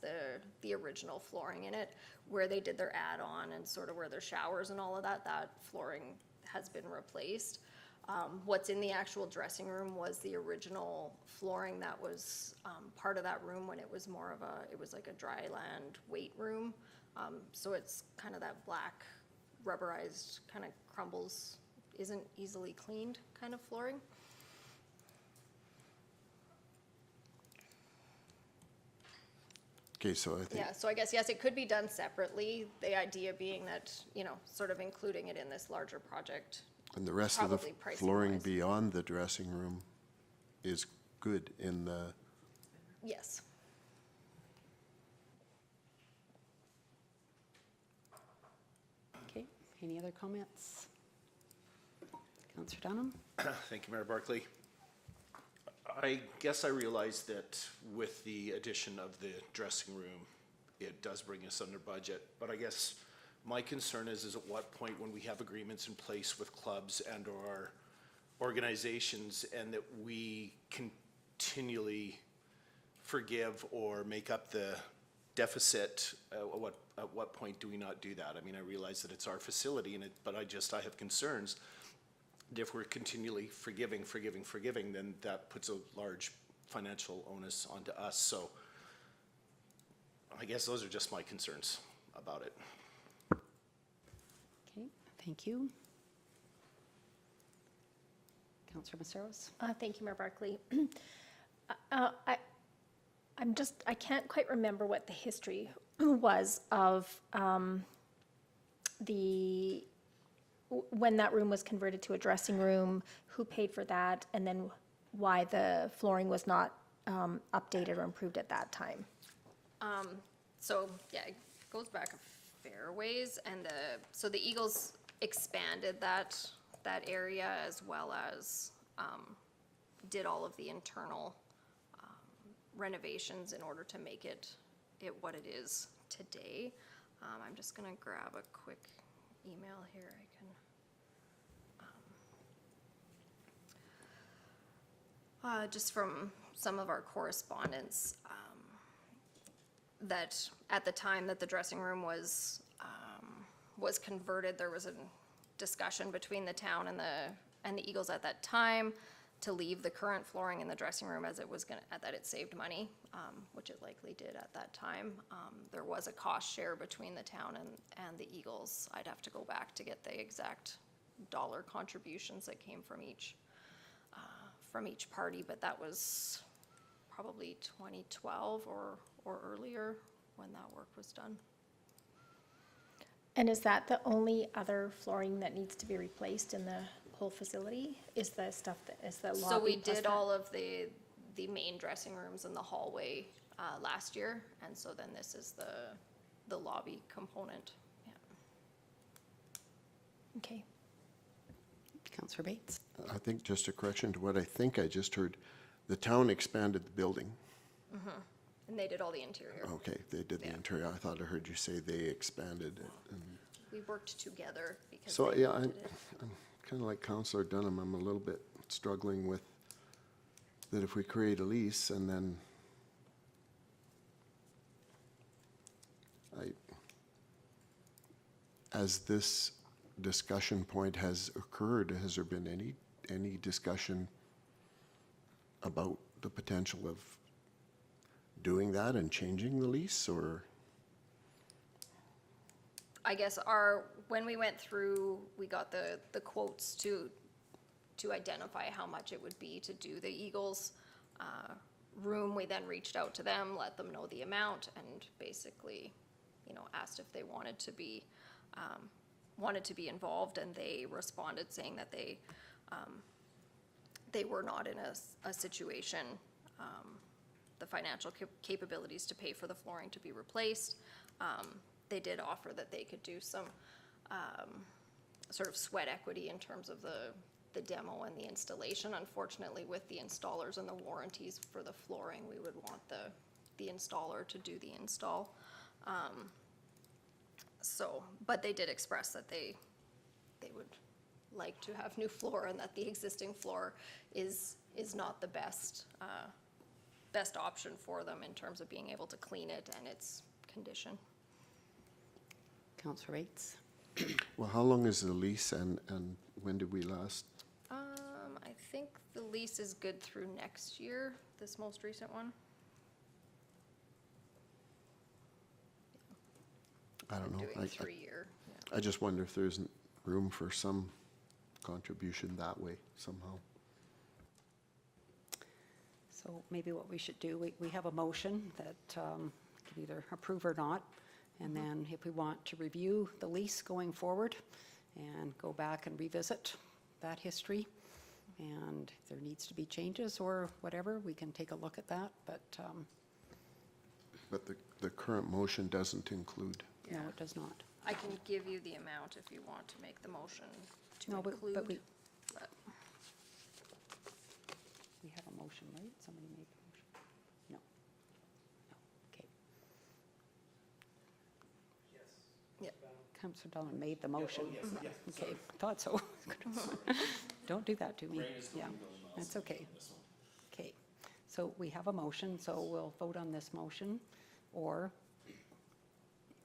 the original flooring in it. Where they did their add-on and sort of where their showers and all of that flooring has been replaced. What's in the actual dressing room was the original flooring that was part of that room when it was it was like a dry land weight room. So it's kind of that black rubberized, kind of crumbles, isn't easily cleaned kind of flooring. Okay, so I think. Yeah, so I guess, yes, it could be done separately. The idea being that, sort of including it in this larger project. And the rest of the Probably pricing flooring wise. beyond the dressing room is good in the, Yes. Okay, any other comments? Councillor Dunham? Thank you, Mayor Barkley. I guess I realize that with the addition of the dressing room, it does bring us under budget. But I guess my concern is at what point when we have agreements in place with clubs and or organizations and that we continually forgive or make up the deficit, at what point do we not do that? I mean, I realize that it's our facility, but I have concerns. If we're continually forgiving, then that puts a large financial onus onto us. So I guess those are just my concerns about it. Okay, thank you. Councillor Maceros? Thank you, Mayor Barkley. I can't quite remember what the history was of when that room was converted to a dressing room, who paid for that, and then why the flooring was not updated or improved at that time. So, yeah, it goes back a fair ways, and so the Eagles expanded that area as well as, did all of the internal, renovations in order to make it what it is today. I'm just gonna grab a quick email here, I can. Just from some of our correspondence, that at the time that the dressing room was converted, there was a discussion between the town and the Eagles at that time to leave the current flooring in the dressing room as it was that it saved money, which it likely did at that time. There was a cost share between the town and the Eagles. I'd have to go back to get the exact dollar contributions that came from each party, but that was probably 2012 or earlier when that work was done. And is that the only other flooring that needs to be replaced in the whole facility? Is the stuff that is the lobby? So we plus did that? all of the main dressing rooms in the hallway last year, and so then this is the lobby component. Yeah. Okay. Councillor Bates? I think just a correction to what I think I just heard, the town expanded the building. And they did all the interior. Okay, they did the Yeah. interior. I thought I heard you say they expanded it. And We worked together because so, they yeah, wanted I'm it. kind of like Councillor Dunham. I'm a little bit struggling with that if we create a lease and then as this discussion point has occurred, has there been any discussion about the potential of doing that and changing the lease, or? I guess when we went through, we got the quotes to identify how much it would be to do the Eagles room. We then reached out to them, let them know the amount, and basically, asked if they wanted to be involved, and they responded saying that they were not in a situation, the financial capabilities to pay for the flooring to be replaced. They did offer that they could do some sort of sweat equity in terms of the demo and the installation. Unfortunately, with the installers and the warranties for the flooring, we would want the installer to do the install. But they did express that they would like to have new floor, and that the existing floor is not the best option for them in terms of being able to clean it and its condition. Councillor Bates? Well, how long is the lease and when did we last? I think the lease is good through next year, this most recent one. I don't know. Doing 3-year. I just wonder if there's room for some contribution that way somehow. So maybe what we should do, we have a motion that can either approve or not. And then if we want to review the lease going forward and go back and revisit that history, and if there needs to be changes or whatever, we can take a look at that. But the current motion doesn't include. no, it does not. I can give you the amount if you want to make the motion to No, include. but we but- have a motion, right? Somebody made a motion? No. No, okay. Yeah. Councillor Dolan made the motion. Okay, thought so. Don't do that to me. Yeah, that's okay. Okay, so we have a motion, so we'll vote on this motion, or if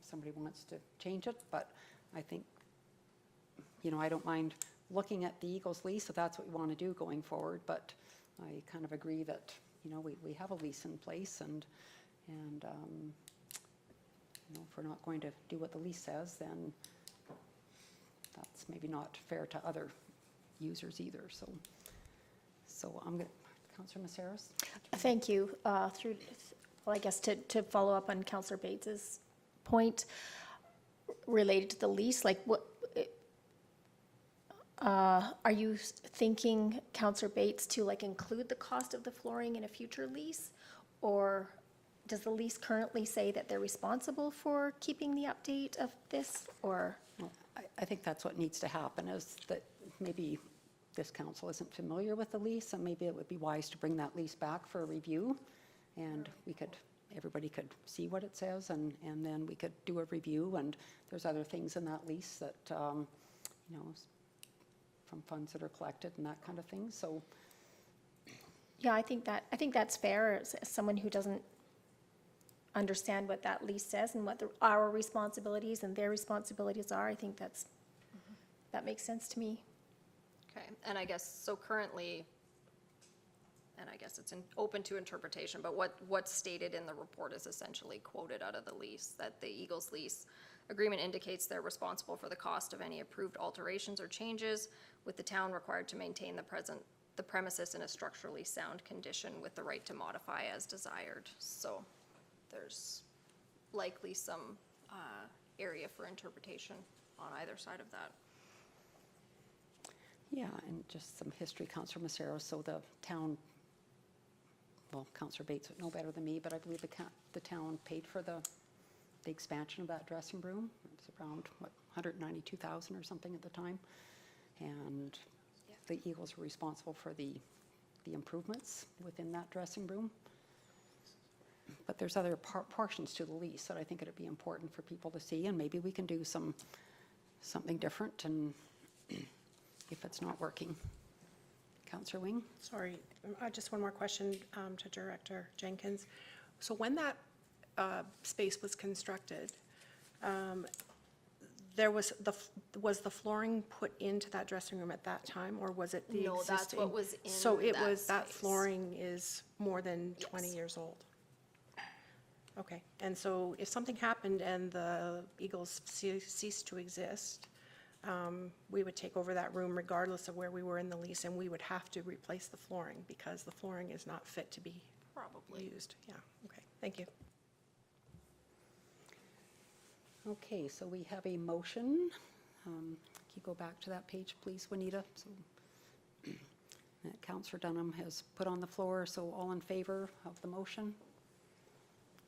somebody wants to change it, but I think, I don't mind looking at the Eagles lease, if that's what we want to do going forward, but I kind of agree that, we have a lease in place, and if we're not going to do what the lease says, then that's maybe not fair to other users either, so I'm going to, Councillor Maceras? Thank you. Well, I guess to follow up on Councillor Bates's point related to the lease, like what, are you thinking, Counselor Bates, to like include the cost of the flooring in a future lease? Or does the lease currently say that they're responsible for keeping the update of this, or? Well, I think that's what needs to happen, is that maybe this council isn't familiar with the lease, and maybe it would be wise to bring that lease back for a review, and everybody could see what it says, and then we could do a review, and there's other things in that lease that, you know, from funds that are collected and that kind of thing, so. Yeah, I think that's fair, as someone who doesn't understand what that lease says and what our responsibilities and their responsibilities are. I think that makes sense to me. Okay, and I guess, so currently, and I guess it's open to interpretation, but what's stated in the report is essentially quoted out of the lease, that the Eagles lease agreement indicates they're responsible for the cost of any approved alterations or changes, with the town required to maintain the premises in a structurally sound condition with the right to modify as desired. So there's likely some area for interpretation on either side of that. Yeah, and just some history, Councillor Maceros, so the town, well, Councillor Bates would know better than me, but I believe the town paid for the expansion of that dressing room. It's around, what, 192,000 or something at the time. And the Eagles were responsible for the improvements within that dressing room. But there's other portions to the lease that I think it'd be important for people to see, and maybe we can do something different, and if it's not working. Councillor Wing? Sorry, just one more question to Director Jenkins. So when that space was constructed, was the flooring put into that dressing room at that time, or was it the existing? No, that's what was in So it that was, that space. flooring is more than 20 Yes. years old? Okay, and so if something happened and the Eagles ceased to exist, we would take over that room regardless of where we were in the lease, and we would have to replace the flooring because the flooring is not fit to be Probably. used. Yeah, okay, thank you. Okay, so we have a motion. Can you go back to that page, please, Juanita? So, that Councillor Dunham has put on the floor, so all in favor of the motion?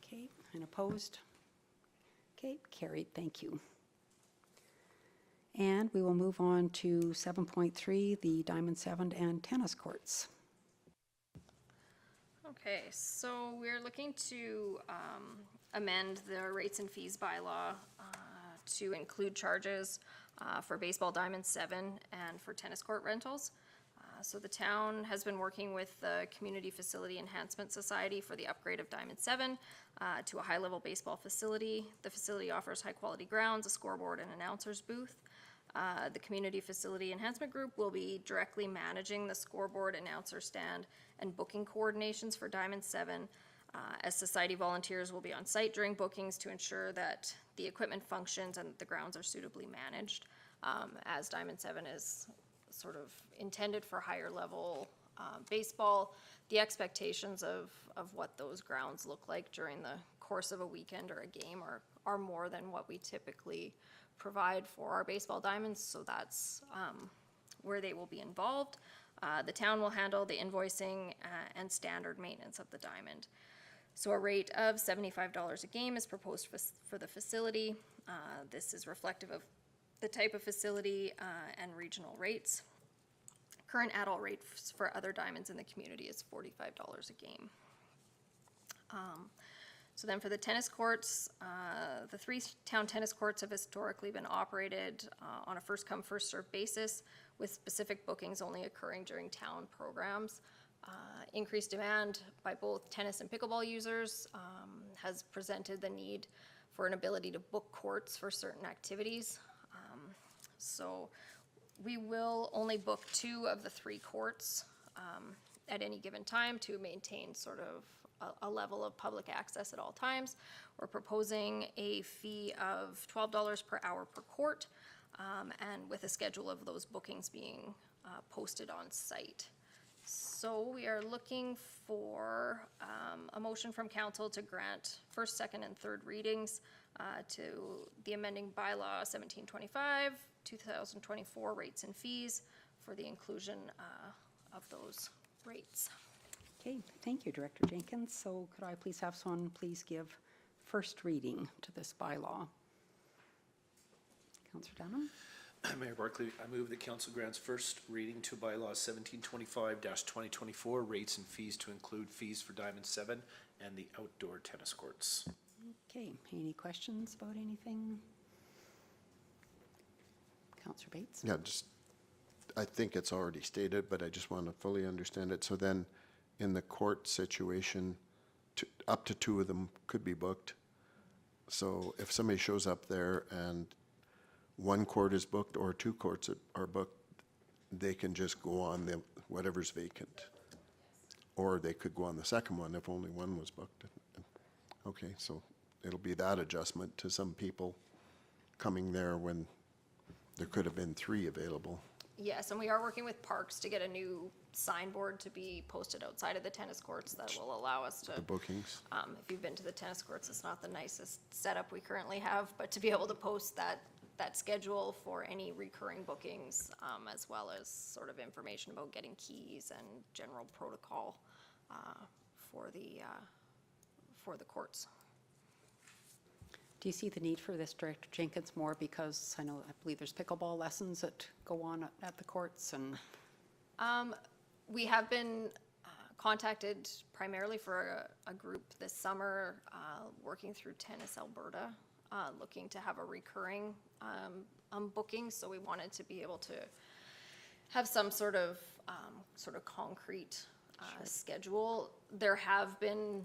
Okay, and opposed? Okay, carried, thank you. And we will move on to 7.3, the Diamond 7 and tennis courts. Okay, so we're looking to amend the rates and fees bylaw to include charges for baseball Diamond 7 and for tennis court rentals. So the town has been working with the Community Facility Enhancement Society for the upgrade of Diamond 7 to a high-level baseball facility. The facility offers high-quality grounds, a scoreboard, and announcer's booth. The Community Facility Enhancement Group will be directly managing the scoreboard, announcer stand, and booking coordinations for Diamond 7, as society volunteers will be on site during bookings to ensure that the equipment functions and the grounds are suitably managed, as Diamond 7 is sort of intended for higher level baseball. The expectations of what those grounds look like during the course of a weekend or a game are more than what we typically provide for our baseball diamonds, so that's where they will be involved. The town will handle the invoicing and standard maintenance of the diamond. So a rate of $75 a game is proposed for the facility. This is reflective of the type of facility and regional rates. Current adult rates for other diamonds in the community is $45 a game. So then for the tennis courts, the 3 town tennis courts have historically been operated on a first-come, first-served basis, with specific bookings only occurring during town programs. Increased demand by both tennis and pickleball users has presented the need for an ability to book courts for certain activities. So we will only book 2 of the 3 courts at any given time to maintain sort of a level of public access at all times. We're proposing a fee of $12 per hour per court, and with a schedule of those bookings being posted on site. So we are looking for a motion from council to grant first, second, and third readings to the amending bylaw 1725, 2024 rates and fees for the inclusion of those rates. Okay, thank you, Director Jenkins. So could I please have someone please give first reading to this bylaw? Councillor Dunham? Mayor Barclay, I move that council grants first reading to bylaw 1725-2024 rates and fees to include fees for Diamond 7 and the outdoor tennis courts. Okay, any questions about anything? Councillor Bates? Yeah, just, I think it's already stated, but I just want to fully understand it. So then, in the court situation, up to 2 of them could be booked. So if somebody shows up there and 1 court is booked or 2 courts are booked, they can just go on the whatever's vacant. Or they could go on the second one if only 1 was booked. Okay, so it'll be that adjustment to some people coming there when there could have been 3 available. Yes, and we are working with Parks to get a new signboard to be posted outside of the tennis courts that will allow us to. The bookings. If you've been to the tennis courts, it's not the nicest setup we currently have, but to be able to post that schedule for any recurring bookings, as well as sort of information about getting keys and general protocol for the courts. Do you see the need for this, Director Jenkins, more because I believe there's pickleball lessons that go on at the courts and? We have been contacted primarily for a group this summer, working through Tennis Alberta, looking to have a recurring booking. So we wanted to be able to have some sort of concrete schedule. There have been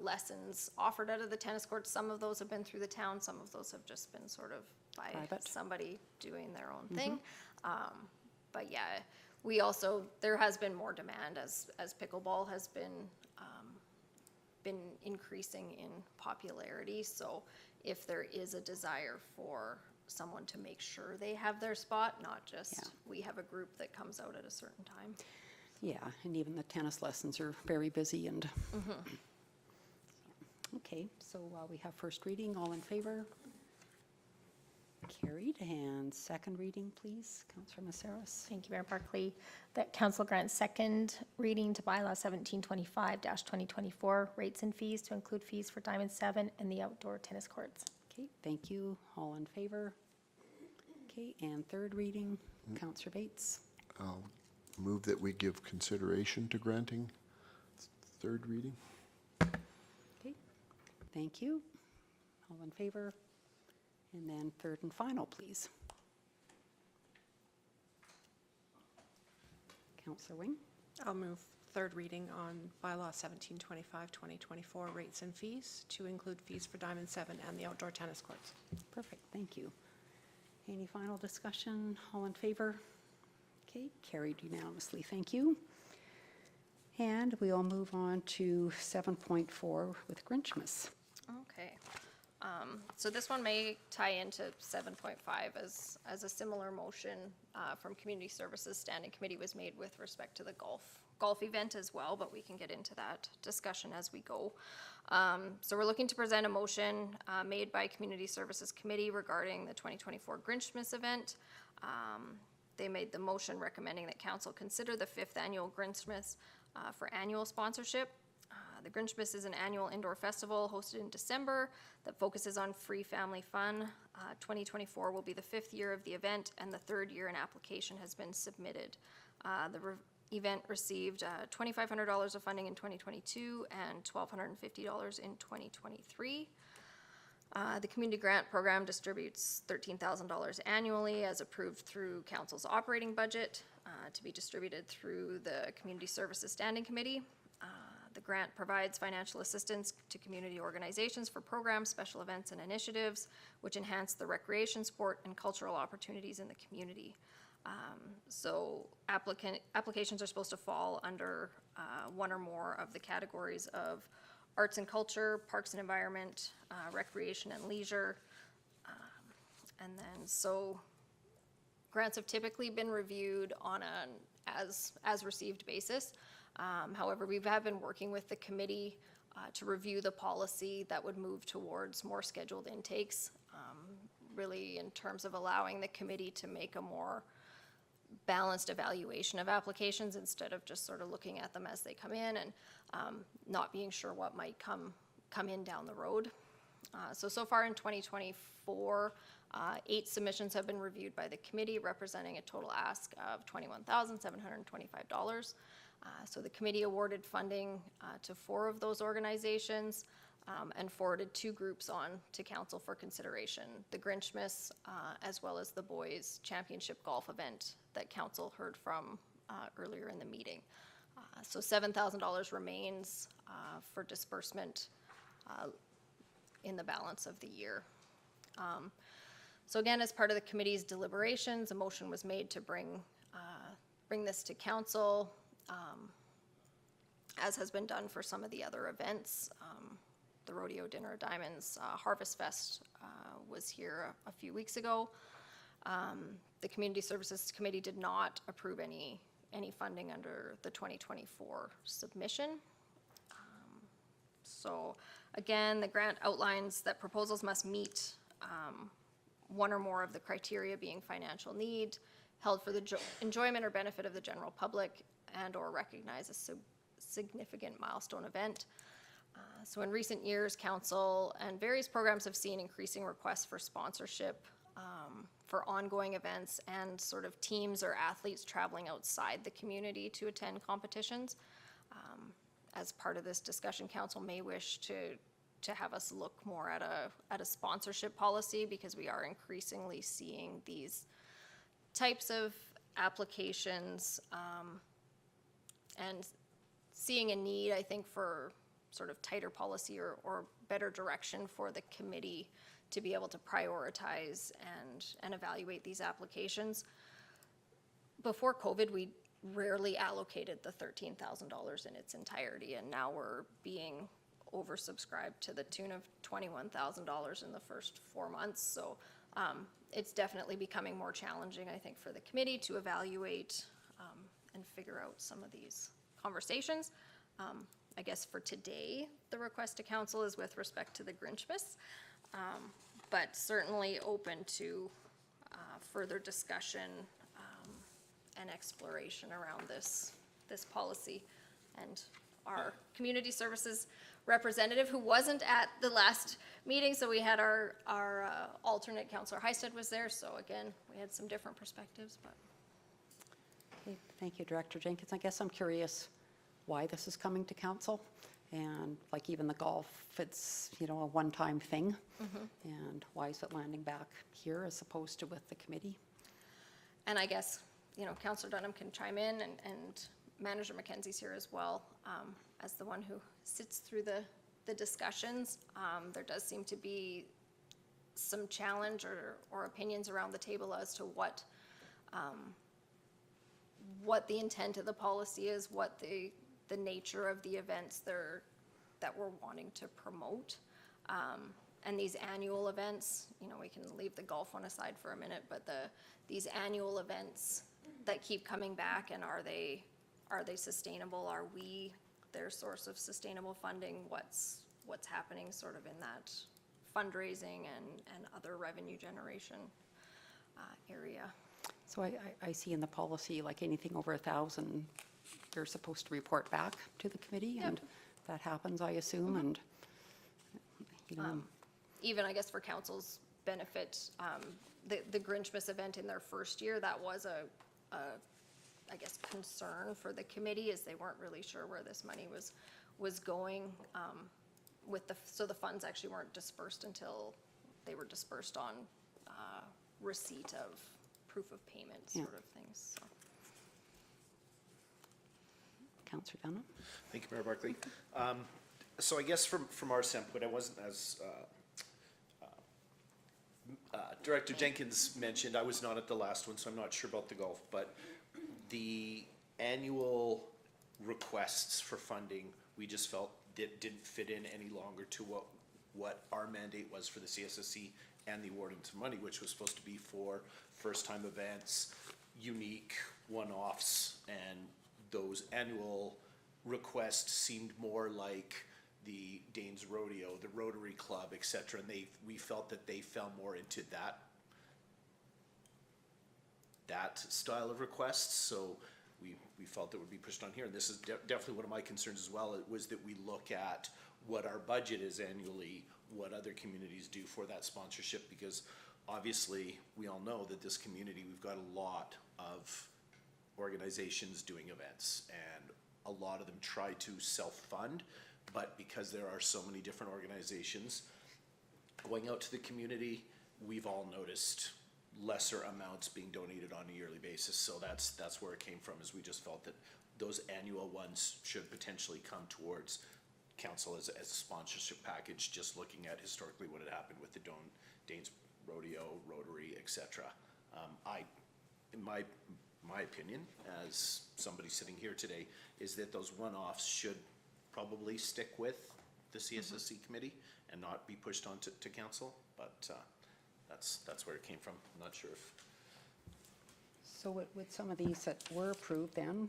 lessons offered out of the tennis courts. Some of those have been through the town. Some of those have just been sort of by Private. somebody doing their own thing. But yeah, there has been more demand as pickleball has been increasing in popularity. So if there is a desire for someone to make sure they have their spot, not just we have a group that comes out at a certain time. Yeah, and even the tennis lessons are very busy and. Okay, so we have first reading, all in favor? Carried, and second reading, please, Councillor Maceras. Thank you, Mayor Barclay. That council grants second reading to bylaw 1725-2024 rates and fees to include fees for Diamond 7 and the outdoor tennis courts. Okay, thank you, all in favor? Okay, and third reading, Councillor Bates. I'll move that we give consideration to granting third reading. Okay, thank you, all in favor? And then third and final, please. Councillor Wing. I'll move third reading on bylaw 1725-2024 rates and fees to include fees for Diamond 7 and the outdoor tennis courts. Perfect, thank you. Any final discussion? All in favor? Okay, carried unanimously, thank you. And we'll move on to 7.4 with Grinchmas. Okay. So this one may tie into 7.5 as a similar motion from Community Services Standing Committee was made with respect to the golf event as well, but we can get into that discussion as we go. So we're looking to present a motion made by Community Services Committee regarding the 2024 Grinchmas event. They made the motion recommending that council consider the 5th annual Grinchmas for annual sponsorship. The Grinchmas is an annual indoor festival hosted in December that focuses on free family fun. 2024 will be the 5th year of the event, and the 3rd year an application has been submitted. The event received $2,500 of funding in 2022 and $1,250 in 2023. The Community Grant Program distributes $13,000 annually as approved through Council's operating budget to be distributed through the Community Services Standing Committee. The grant provides financial assistance to community organizations for programs, special events, and initiatives which enhance the recreation, sport, and cultural opportunities in the community. So applications are supposed to fall under one or more of the categories of arts and culture, parks and environment, recreation and leisure. And then so grants have typically been reviewed on an as received basis. However, we have been working with the committee to review the policy that would move towards more scheduled intakes, really in terms of allowing the committee to make a more balanced evaluation of applications instead of just sort of looking at them as they come in and not being sure what might come in down the road. So far in 2024, 8 submissions have been reviewed by the committee, representing a total ask of $21,725. So the committee awarded funding to 4 of those organizations and forwarded 2 groups on to council for consideration, the Grinchmas as well as the Boys Championship Golf event that council heard from earlier in the meeting. So $7,000 remains for disbursement in the balance of the year. So again, as part of the committee's deliberations, a motion was made to bring this to council, as has been done for some of the other events. The Rodeo Dinner of Diamonds, Harvest Fest was here a few weeks ago. The Community Services Committee did not approve any funding under the 2024 submission. So again, the grant outlines that proposals must meet one or more of the criteria being financial need, held for the enjoyment or benefit of the general public, and or recognize a significant milestone event. So in recent years, council and various programs have seen increasing requests for sponsorship for ongoing events and sort of teams or athletes traveling outside the community to attend competitions. As part of this discussion, council may wish to have us look more at a sponsorship policy, because we are increasingly seeing these types of applications and seeing a need, I think, for sort of tighter policy or better direction for the committee to be able to prioritize and evaluate these applications. Before COVID, we rarely allocated the $13,000 in its entirety, and now we're being oversubscribed to the tune of $21,000 in the first 4 months. So it's definitely becoming more challenging, I think, for the committee to evaluate and figure out some of these conversations. I guess for today, the request to council is with respect to the Grinchmas, but certainly open to further discussion and exploration around this policy. And our community services representative, who wasn't at the last meeting, so we had our alternate, Councillor Heisted, was there, so again, we had some different perspectives, but. Okay, thank you, Director Jenkins. I guess I'm curious why this is coming to council, and like even the golf, it's, you know, a one-time thing, and why is it landing back here as opposed to with the committee? And I guess, you know, Councillor Dunham can chime in, and Manager Mackenzie's here as well, as the one who sits through the discussions. There does seem to be some challenge or opinions around the table as to what the intent of the policy is, what the nature of the events that we're wanting to promote. And these annual events, you know, we can leave the golf one aside for a minute, but these annual events that keep coming back, and are they sustainable? Are we their source of sustainable funding? What's happening sort of in that fundraising and other revenue generation area? So I see in the policy, like anything over 1,000, you're supposed to report back to the committee, and that happens, I assume, and, you know. Even, I guess, for council's benefit, the Grinchmas event in their first year, that was I guess, concern for the committee, as they weren't really sure where this money was going. So the funds actually weren't dispersed until they were dispersed on receipt of proof of payment sort of things. So. Councillor Dunham? Thank you, Mayor Barkley. So I guess from our standpoint, I wasn't as Director Jenkins mentioned, I was not at the last one, so I'm not sure about the golf, but the annual requests for funding, we just felt didn't fit in any longer to what our mandate was for the CSSC and the awarding of money, which was supposed to be for first-time events, unique one-offs, and those annual requests seemed more like the Danes Rodeo, the Rotary Club, et cetera, and we felt that they fell more into that style of requests, so we felt it would be pushed on here. And this is definitely one of my concerns as well, was that we look at what our budget is annually, what other communities do for that sponsorship, because obviously, we all know that this community, we've got a lot of organizations doing events, and a lot of them try to self-fund, but because there are so many different organizations going out to the community, we've all noticed lesser amounts being donated on a yearly basis. So that's where it came from, is we just felt that those annual ones should potentially come towards council as a sponsorship package, just looking at historically what had happened with the Danes Rodeo, Rotary, et cetera. In my opinion, as somebody sitting here today, is that those one-offs should probably stick with the CSSC committee and not be pushed on to council, but that's where it came from. I'm not sure if. So with some of these that were approved then,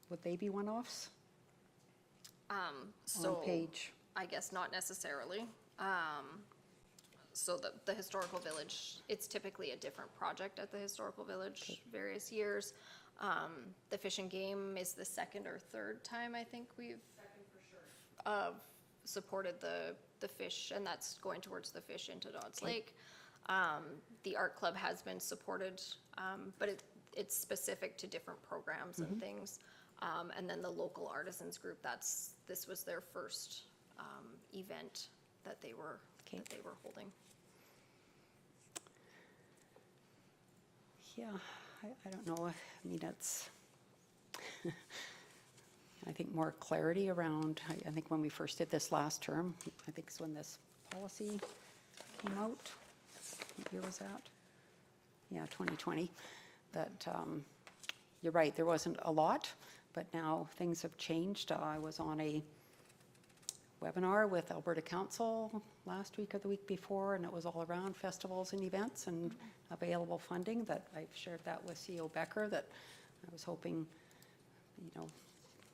would they be one-offs? So, On page, I guess not necessarily. So the Historical Village, it's typically a different project at the Historical Village, various years. The Fish and Game is the second or third time I think we've supported the fish, and that's going towards the fish into Dodds Lake. The Art Club has been supported, but it's specific to different programs and things. And then the Local Artisans Group, this was their first event that they were holding. yeah, I don't know, I mean, it's, I think more clarity around, I think when we first did this last term, I think it's when this policy came out. What year was that? Yeah, 2020. That, you're right, there wasn't a lot, but now things have changed. I was on a webinar with Alberta Council last week or the week before, and it was all around festivals and events and available funding. That I've shared that with CEO Becker, that I was hoping, you know,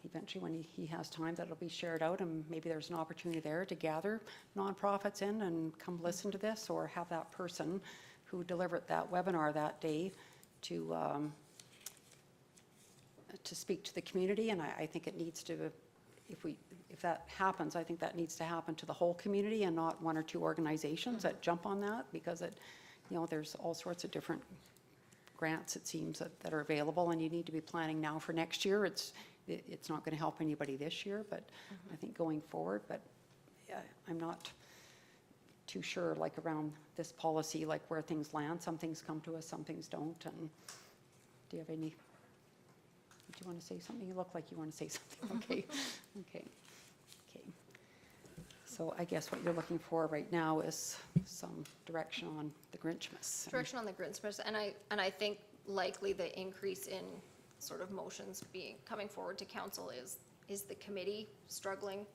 eventually when he has time, that it'll be shared out, and maybe there's an opportunity there to gather nonprofits in and come listen to this, or have that person who delivered that webinar that day to speak to the community. And I think it needs to, if that happens, I think that needs to happen to the whole community and not one or two organizations that jump on that, because it, you know, there's all sorts of different grants, it seems, that are available, and you need to be planning now for next year. It's not going to help anybody this year, but I think going forward, but yeah, I'm not too sure, like around this policy, like where things land. Some things come to us, some things don't. And do you have any, do you want to say something? You look like you want to say something. Okay, okay. So I guess what you're looking for right now is some direction on the Grinchmas. Direction on the Grinchmas, and I think likely the increase in sort of motions coming forward to council is the committee struggling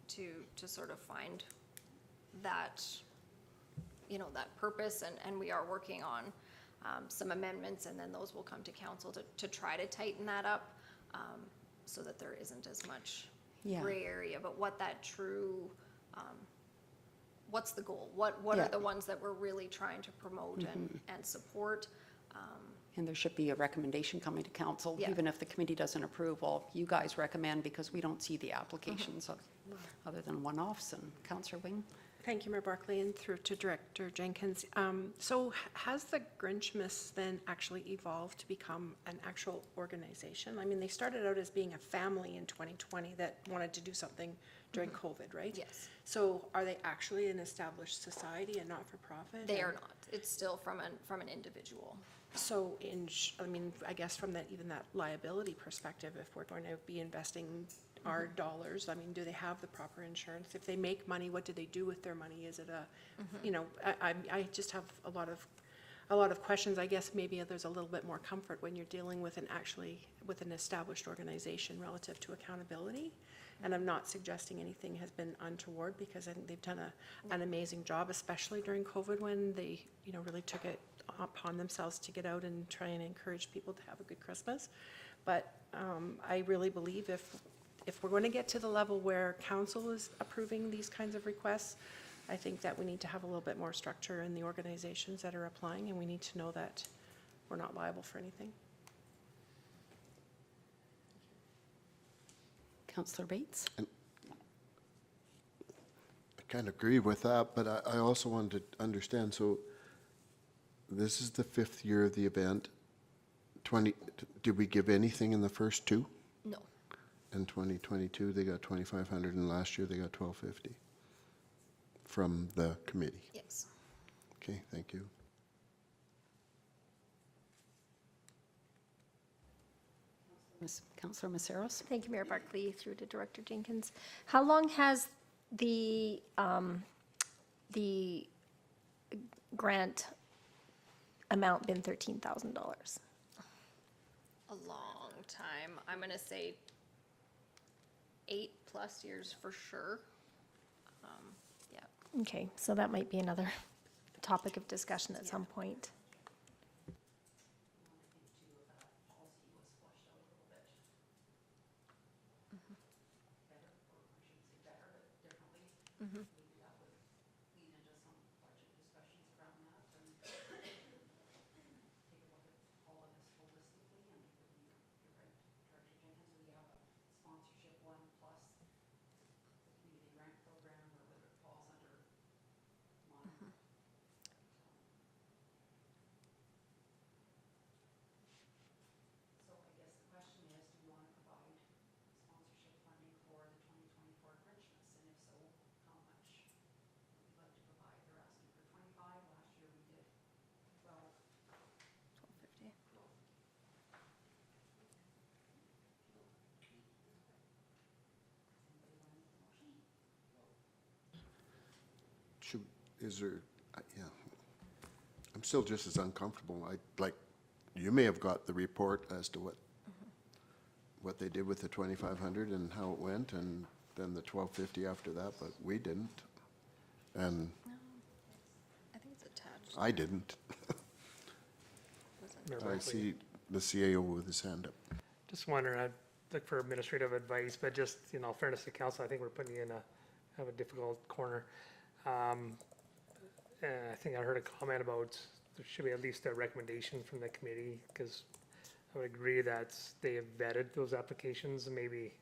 to sort of find that, you know, that purpose, and we are working on some amendments, and then those will come to council to try to tighten that up, so that there isn't as much gray area. But what that true, what's the goal? What are the ones that we're really trying to promote and support? And there should be a recommendation coming to council, even if the committee doesn't approve. Well, you guys recommend, because we don't see the applications other than one-offs. And Councillor Wing? Thank you, Mayor Barclay, and through to Director Jenkins. So has the Grinchmas then actually evolved to become an actual organization? I mean, they started out as being a family in 2020 that wanted to do something during COVID, right? Yes. So are they actually an established society and not-for-profit? They are not. It's still from an individual. So I mean, I guess from even that liability perspective, if we're going to be investing our dollars, I mean, do they have the proper insurance? If they make money, what do they do with their money? Is it you know, I just have a lot of questions. I guess maybe there's a little bit more comfort when you're dealing with an established organization relative to accountability. And I'm not suggesting anything has been untoward, because I think they've done an amazing job, especially during COVID, when they, you know, really took it upon themselves to get out and try and encourage people to have a good Christmas. But I really believe if we're going to get to the level where council is approving these kinds of requests, I think that we need to have a little bit more structure in the organizations that are applying, and we need to know that we're not liable for anything. Councillor Bates? I kind of agree with that, but I also wanted to understand, so this is the 5th year of the event. Did we give anything in the first 2? No. In 2022, they got 2,500, and last year they got 1,250 from the committee. Yes. Okay, thank you. Councillor Maceros? Thank you, Mayor Barkley, through to Director Jenkins. How long has the grant amount been $13,000? A long time. I'm gonna say 8+ years for sure. Yeah. Okay, so that might be another topic of discussion at some point. Is there, yeah, I'm still just as uncomfortable. You may have got the report as to what they did with the 2,500 and how it went, and then the 1,250 after that, but we didn't. And I think it's attached. I didn't. Mayor I Barkley. see the CAO with his hand up. Just wondering, I'd look for administrative advice, but just, in all fairness to council, I think we're putting you in a difficult corner. And I think I heard a comment about there should be at least a recommendation from the committee, because I would agree that they have vetted those applications, and maybe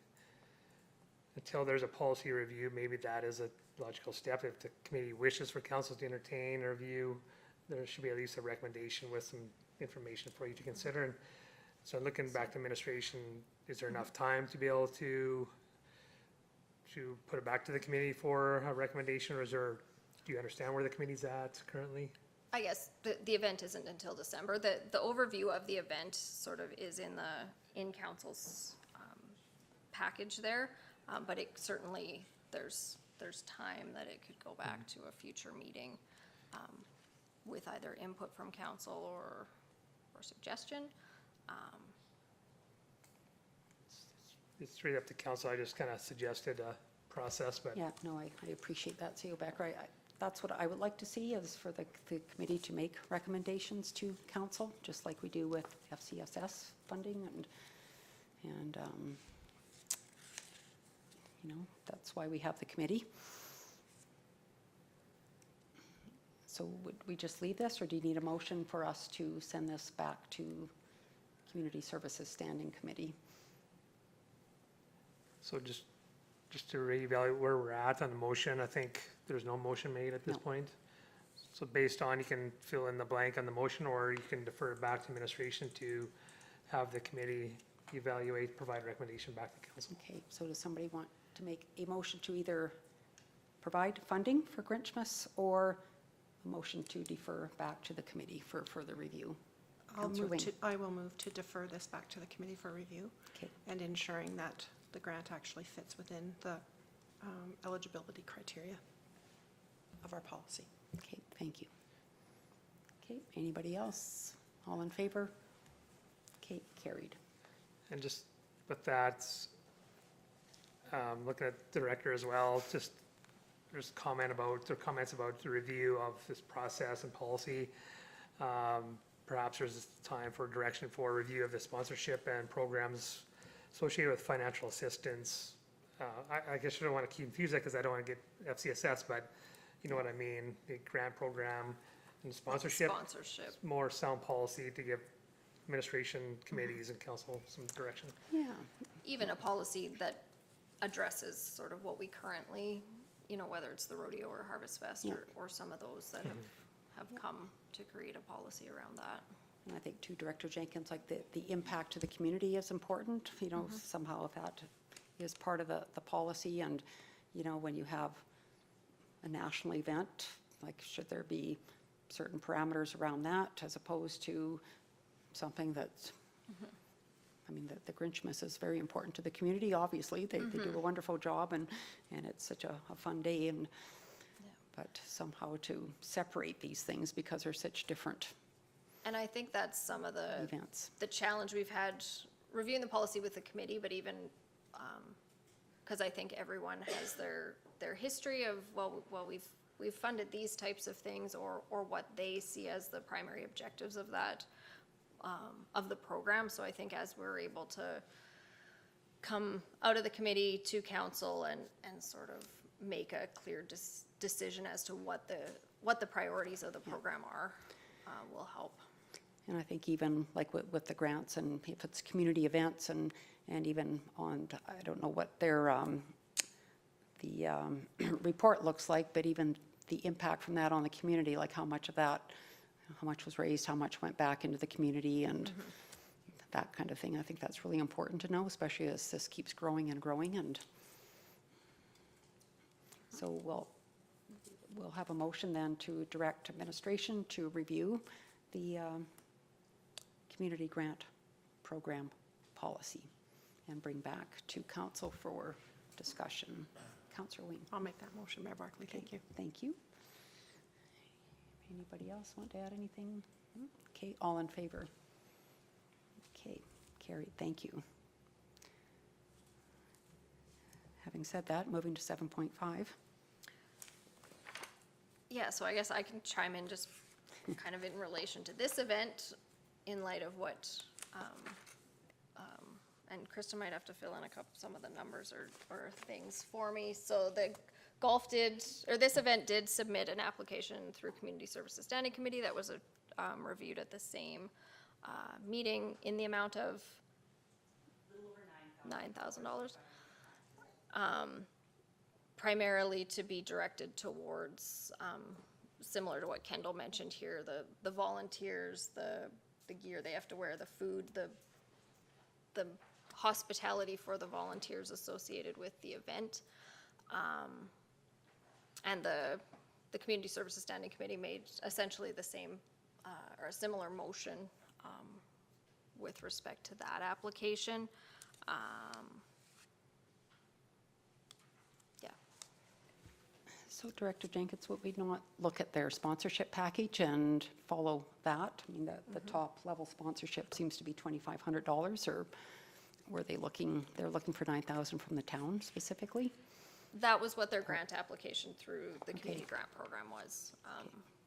until there's a policy review, maybe that is a logical step. If the committee wishes for council to entertain or review, there should be at least a recommendation with some information for you to consider. And so looking back to administration, is there enough time to be able to put it back to the committee for a recommendation, or do you understand where the committee's at currently? I guess the event isn't until December. The overview of the event sort of is in council's package there, but it certainly, there's time that it could go back to a future meeting with either input from council or suggestion. It's straight up to council. I just kind of suggested a process, but Yeah, no, I appreciate that, CEO Becker. That's what I would like to see, is for the committee to make recommendations to council, just like we do with FCSS funding, and that's why we have the committee. So would we just leave this, or do you need a motion for us to send this back to Community Services Standing Committee? so just to reevaluate where we're at on the motion, I think there's no motion made at this No. point. So based on, you can fill in the blank on the motion, or you can defer it back to administration to have the committee evaluate, provide a recommendation back to council. Okay, so does somebody want to make a motion to either provide funding for Grinchmas, or a motion to defer back to the committee for further review? Councillor Wing. I will move to defer this back to the committee for review, Okay. and ensuring that the grant actually fits within the eligibility criteria of our policy. Okay, thank you. Okay, anybody else? All in favor? Okay, carried. And just with that, looking at the director as well, just there's comments about the review of this process and policy. Perhaps there's time for direction for review of the sponsorship and programs associated with financial assistance. I guess I don't want to confuse that because I don't want to get FCSS, but you know what I mean, the grant program and sponsorship. Sponsorship. More sound policy to give administration committees and council some direction. Yeah, Even a policy that addresses sort of what we currently, you know, whether it's the rodeo or Harvest Fest or some of those that have come to create a policy around that. and I think too, Director Jenkins, like the impact to the community is important, you know, somehow if that is part of the policy, and, you know, when you have a national event, like should there be certain parameters around that as opposed to something that's, I mean, the Grinchmas is very important to the community, obviously, they do a wonderful job, and it's such a fun day, and, but somehow to separate these things because they're such different And I think that's some of the events. the challenge we've had reviewing the policy with the committee, but even, because I think everyone has their history of, well, we've funded these types of things, or what they see as the primary objectives of that, of the program. So I think as we're able to come out of the committee to council and sort of make a clear decision as to what the priorities of the program are, will help. And I think even like with the grants, and if it's community events, and even on, I don't know what their, the report looks like, but even the impact from that on the community, like how much of that, how much was raised, how much went back into the community, and that kind of thing. I think that's really important to know, especially as this keeps growing and growing. And so we'll have a motion then to direct administration to review the community grant program policy and bring back to council for discussion. Councillor Wing. I'll make that motion, Mayor Barkley. Thank you. Thank you. Anybody else want to add anything? Okay, all in favor? Okay, carried. Thank you. Having said that, moving to 7.5. Yeah, so I guess I can chime in just kind of in relation to this event in light of what, and Krista might have to fill in some of the numbers or things for me. So the this event did submit an application through Community Services Standing Committee that was reviewed at the same meeting in the amount of $9,000. Primarily to be directed towards, similar to what Kendall mentioned here, the volunteers, the gear they have to wear, the food, the hospitality for the volunteers associated with the event. And the Community Services Standing Committee made essentially the same, or a similar motion with respect to that application. So Director Jenkins, would we not look at their sponsorship package and follow that? I mean, the top level sponsorship seems to be $2,500, or were they they're looking for $9,000 from the town specifically? That was what their grant application through the community grant program was.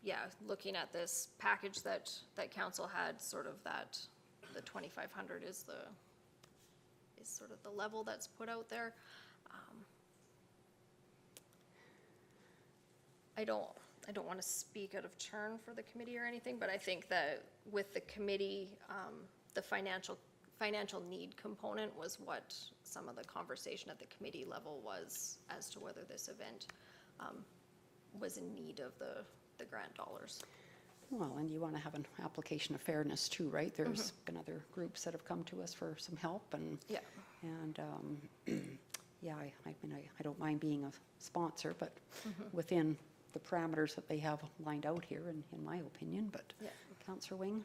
Yeah, looking at this package that council had, sort of that, the 2,500 is sort of the level that's put out there. I don't want to speak out of turn for the committee or anything, but I think that with the committee, the financial need component was what some of the conversation at the committee level was as to whether this event was in need of the grant dollars. Well, and you want to have an application of fairness too, right? There's been other groups that have come to us for some help, and Yeah. and yeah, I mean, I don't mind being a sponsor, but within the parameters that they have lined out here, in my opinion. But Yeah. Councillor Wing?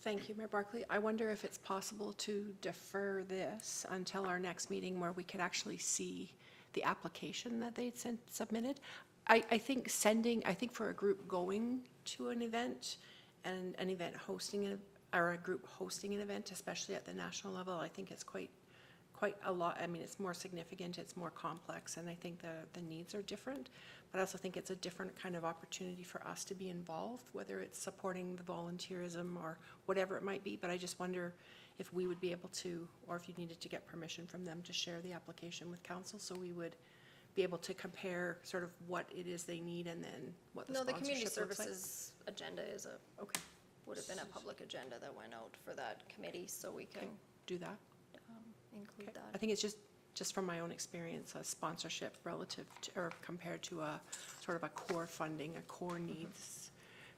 Thank you, Mayor Barkley. I wonder if it's possible to defer this until our next meeting where we could actually see the application that they'd submitted. I think for a group going to an event and an event hosting or a group hosting an event, especially at the national level, I think it's quite quite a lot, I mean, it's more significant, it's more complex, and I think the needs are different. But I also think it's a different kind of opportunity for us to be involved, whether it's supporting the volunteerism or whatever it might be. But I just wonder if we would be able to, or if you needed to get permission from them to share the application with council, so we would be able to compare sort of what it is they need and then what the No, the community sponsorship looks like. services agenda is Okay, would have been a public agenda that went out for that committee, so we can do that. include Okay. I that. think it's just from my own experience, a sponsorship relative to, or compared to a sort of a core funding, a core needs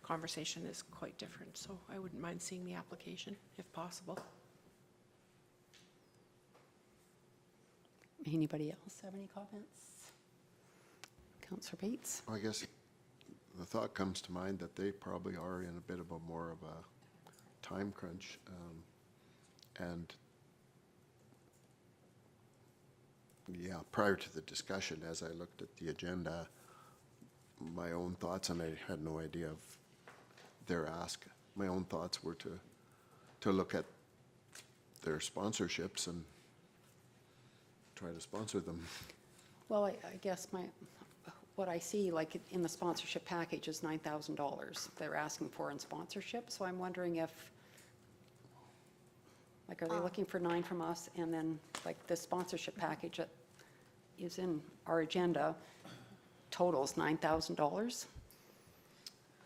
conversation is quite different. So I wouldn't mind seeing the application if possible. Anybody else have any comments? Councillor Bates? I guess the thought comes to mind that they probably are in a bit of a more of a time crunch. And yeah, prior to the discussion, as I looked at the agenda, my own thoughts, and I had no idea of their ask, my own thoughts were to look at their sponsorships and try to sponsor them. Well, I guess what I see, like in the sponsorship package is $9,000 they're asking for in sponsorship. So I'm wondering if, like, are they looking for 9 from us? And then, like, the sponsorship package that is in our agenda totals $9,000?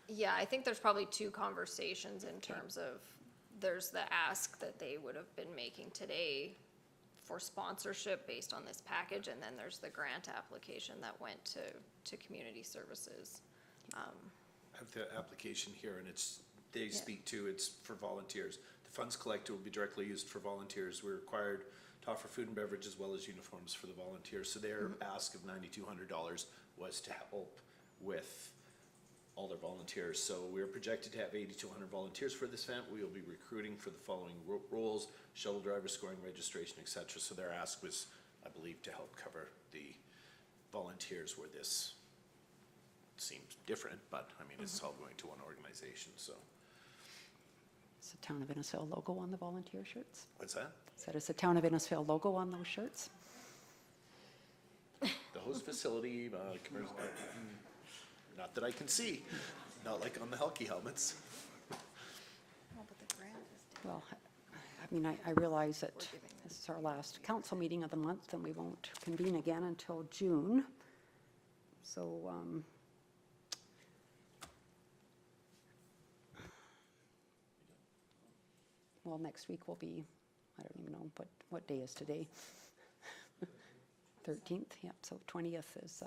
Yeah, I think there's probably two conversations in terms of, there's the ask that they would have been making today for sponsorship based on this package, and then there's the grant application that went to community services. I have the application here, and they speak to, it's for volunteers. The funds collected will be directly used for volunteers. We're required to offer food and beverage as well as uniforms for the volunteers. So their ask of $9,200 was to help with all their volunteers. So we're projected to have 8,200 volunteers for this event. We will be recruiting for the following roles: shuttle driver, scoring, registration, et cetera. So their ask was, I believe, to help cover the volunteers where this seems different, but I mean, it's all going to one organization, so. Is the Town of Innisfail logo on the volunteer shirts? What's that? Is the Town of Innisfail logo on those shirts? The host facility, not that I can see, not like on the Helke helmets. Well, I mean, I realize that this is our last council meeting of the month, and we won't convene again until June. So, well, next week will be, I don't even know, what day is today? 13th, yep, so 20th is,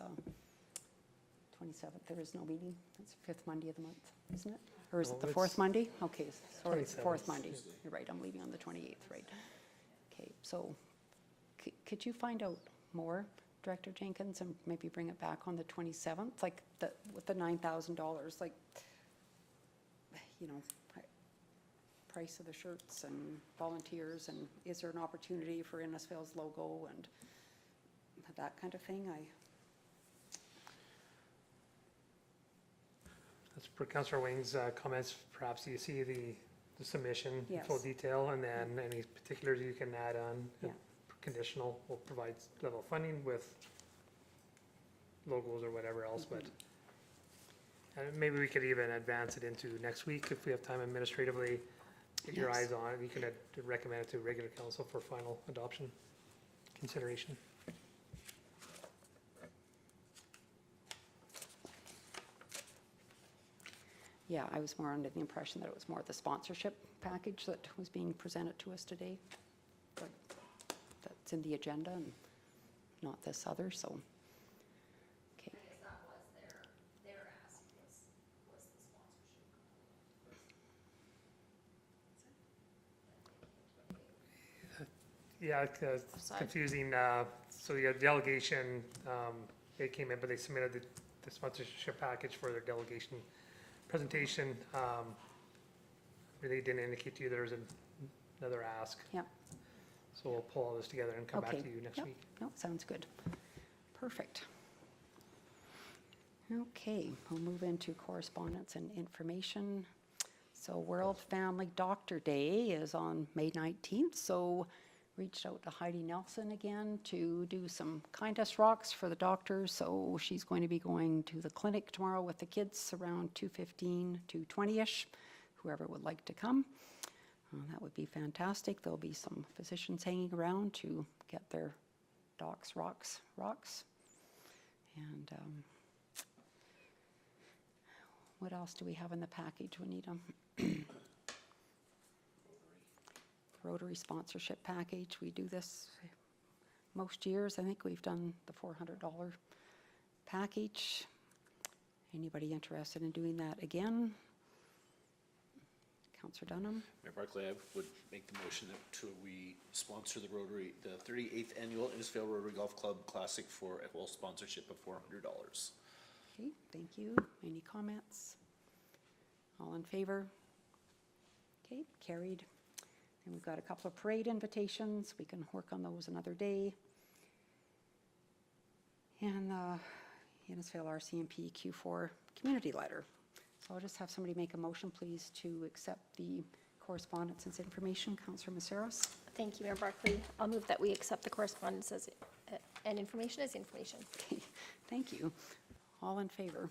27th, there is no meeting. It's the 5th Monday of the month, isn't it? Or is it the No, 4th it's Monday? Okay, sorry, it's the 4th 27th. Monday. You're right, I'm leaving on the 28th, right? Okay, so could you find out more, Director Jenkins, and maybe bring it back on the 27th? Like, with the $9,000, like, you know, price of the shirts and volunteers, and is there an opportunity for Innisfail's logo and that kind of thing? As per Councillor Wing's comments, perhaps you see the submission in full Yes. detail, and then any particulars you can add on. Yeah. Conditional will provide level funding with logos or whatever else, but maybe we could even advance it into next week if we have time administratively. Get your Yes. eyes on it. You can recommend it to regular council for final adoption consideration. Yeah, I was more under the impression that it was more the sponsorship package that was being presented to us today. But that's in the agenda and not this other, so. Okay. I guess that was their ask was the sponsorship. Yeah, it's Side. confusing. So the delegation, they came in, but they submitted the sponsorship package for their delegation presentation. Really didn't indicate to you there was another ask. Yeah. So we'll pull all this together and come back Okay. to you next Yep. week. No, sounds good. Perfect. Okay, we'll move into correspondence and information. So World Family Doctor Day is on May 19th, so reached out to Heidi Nelson again to do some kindness rocks for the doctors. So she's going to be going to the clinic tomorrow with the kids around 2:15 to 20-ish, whoever would like to come. That would be fantastic. There'll be some physicians hanging around to get their docs rocks. And what else do we have in the package, Juanita? Rotary sponsorship package. We do this most years. I think we've done the $400 package. Anybody interested in doing that again? Councillor Dunham? Mayor Barclay, I would make the motion that we sponsor the Rotary, the 38th Annual Innisfail Rotary Golf Club Classic for a whole sponsorship of $400. Okay, thank you. Any comments? All in favor? Okay, carried. And we've got a couple of parade invitations. We can work on those another day. And Innisfail RCMP Q4 community letter. So I'll just have somebody make a motion, please, to accept the correspondence as information. Councillor Maceros? Thank you, Mayor Barclay. I'll move that we accept the correspondence as, and information as information. Okay, thank you. All in favor?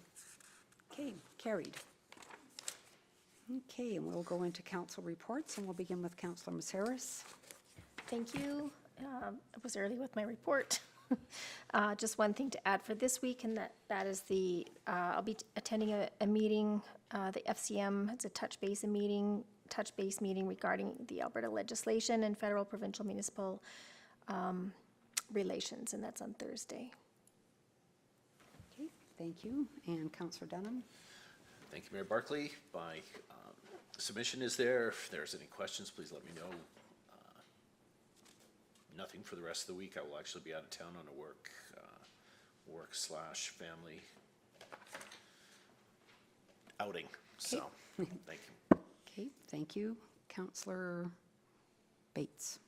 Okay, carried. Okay, and we'll go into council reports, and we'll begin with Councillor Maceros. Thank you. I was early with my report. Just one thing to add for this week, and that is I'll be attending a meeting, the FCM, it's a touch base meeting regarding the Alberta legislation and federal, provincial, municipal relations, and that's on Thursday. Okay, thank you. And Councillor Dunham? Thank you, Mayor Barclay. My submission is there. If there's any questions, please let me know. Nothing for the rest of the week. I will actually be out of town on a work/family outing. So, thank you. Okay, thank you. Councillor Bates?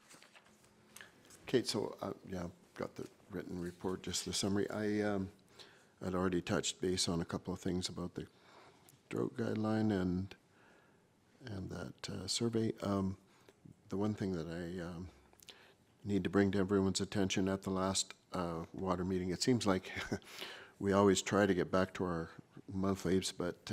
Okay, so, yeah, got the written report, just the summary. I'd already touched base on a couple of things about the drought guideline and that survey. The one thing that I need to bring to everyone's attention at the last water meeting, it seems like we always try to get back to our monthlies, but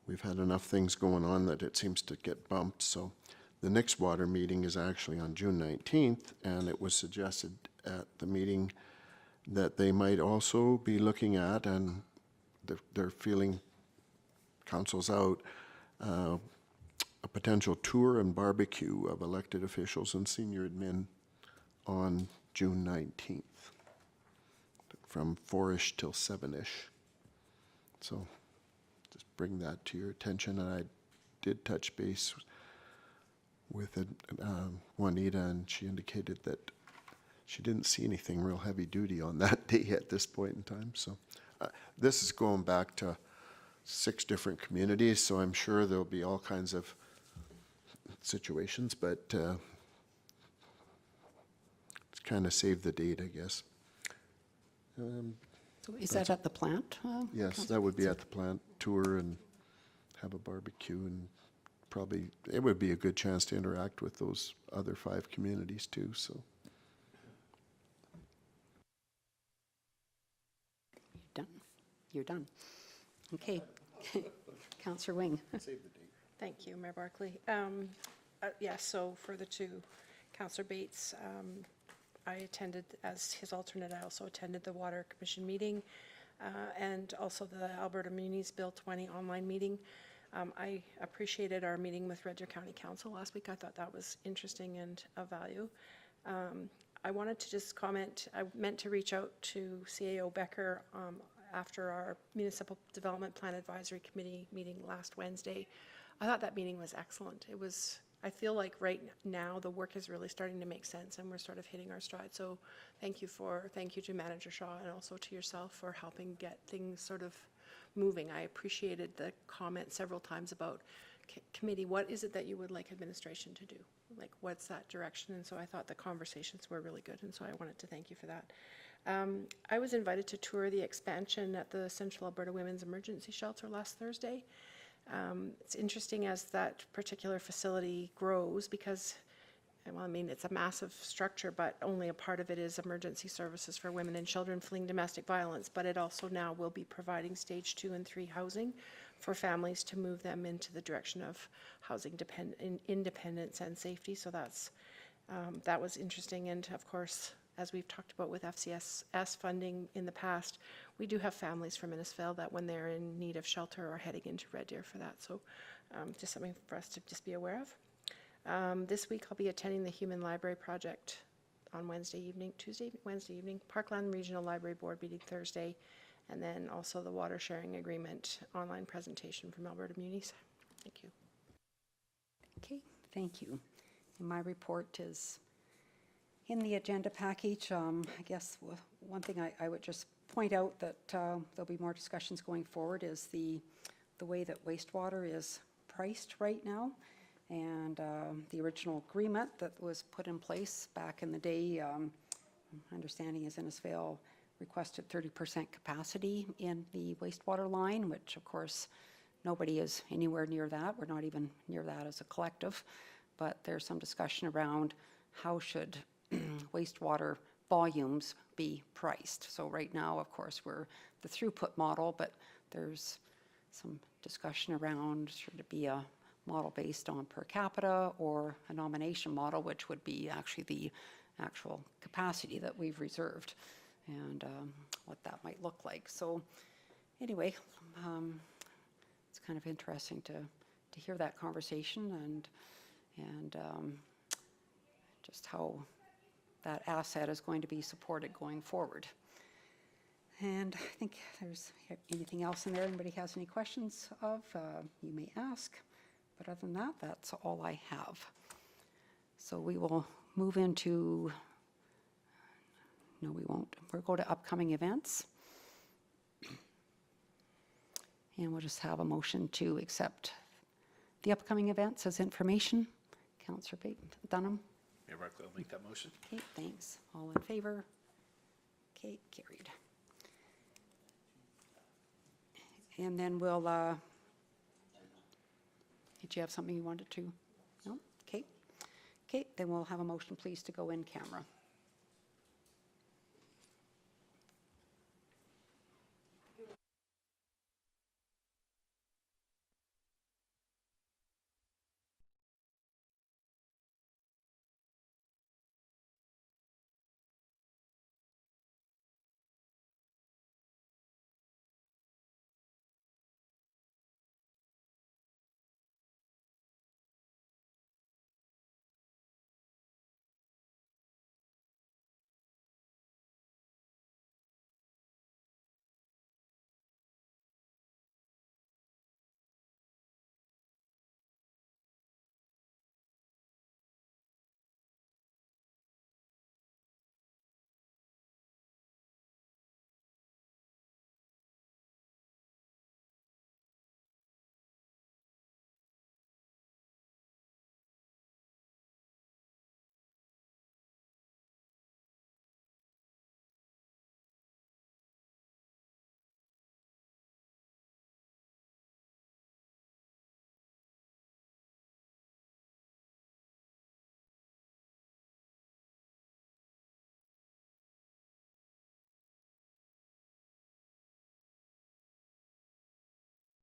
we've had enough things going on that it seems to get bumped. So the next water meeting is actually on June 19th, and it was suggested at the meeting that they might also be looking at, and they're feeling council's out, a potential tour and barbecue of elected officials and senior admin on June 19th from 4-ish till 7-ish. So just bring that to your attention. And I did touch base with Juanita, and she indicated that she didn't see anything real heavy duty on that day at this point in time. So this is going back to 6 different communities, so I'm sure there'll be all kinds of situations, but it's kind of save the date, I guess. So is that at the plant? Yes, that would be at the plant, tour and have a barbecue, and probably it would be a good chance to interact with those other 5 communities too, so. You're done. Okay. Councillor Wing? Save the date. Thank you, Mayor Barclay. Yes, so for the 2, Councillor Bates, I attended, as his alternate, I also attended the Water Commission meeting and also the Alberta Munis Bill 20 online meeting. I appreciated our meeting with Red Deer County Council last week. I thought that was interesting and of value. I wanted to just comment, I meant to reach out to CAO Becker after our Municipal Development Plan Advisory Committee meeting last Wednesday. I thought that meeting was excellent. It was, I feel like right now the work is really starting to make sense and we're sort of hitting our stride. So thank you to Manager Shaw and also to yourself for helping get things sort of moving. I appreciated the comment several times about committee, what is it that you would like administration to do? Like, what's that direction? And so I thought the conversations were really good, and so I wanted to thank you for that. I was invited to tour the expansion at the Central Alberta Women's Emergency Shelter last Thursday. It's interesting as that particular facility grows because well, I mean, it's a massive structure, but only a part of it is emergency services for women and children fleeing domestic violence. But it also now will be providing stage 2 and 3 housing for families to move them into the direction of housing independence and safety. So that was interesting. And of course, as we've talked about with FCSS funding in the past, we do have families from Innisfail that when they're in need of shelter are heading into Red Deer for that. So just something for us to just be aware of. This week I'll be attending the Human Library Project on Wednesday evening, Parkland Regional Library Board meeting Thursday, and then also the Water Sharing Agreement online presentation from Alberta Munis. Thank you. Okay, thank you. And my report is in the agenda package. I guess one thing I would just point out that there'll be more discussions going forward is the way that wastewater is priced right now. And the original agreement that was put in place back in the day, my understanding is Innisfail requested 30% capacity in the wastewater line, which of course nobody is anywhere near that. We're not even near that as a collective. But there's some discussion around how should wastewater volumes be priced. So right now, of course, we're the throughput model, but there's some discussion around should it be a model based on per capita or a nomination model, which would be actually the actual capacity that we've reserved and what that might look like. So anyway, it's kind of interesting to hear that conversation and just how that asset is going to be supported going forward. And I think there's anything else in there anybody has any questions of, you may ask. But other than that, that's all I have. So we will move into, no, we won't. We'll go to upcoming events. And we'll just have a motion to accept the upcoming events as information. Councillor Dunham. Mayor Barclay will make that motion. Okay, thanks. All in favor? Okay, carried. And then we'll, did you have something you wanted to? No? Okay. Okay, then we'll have a motion, please, to go in camera.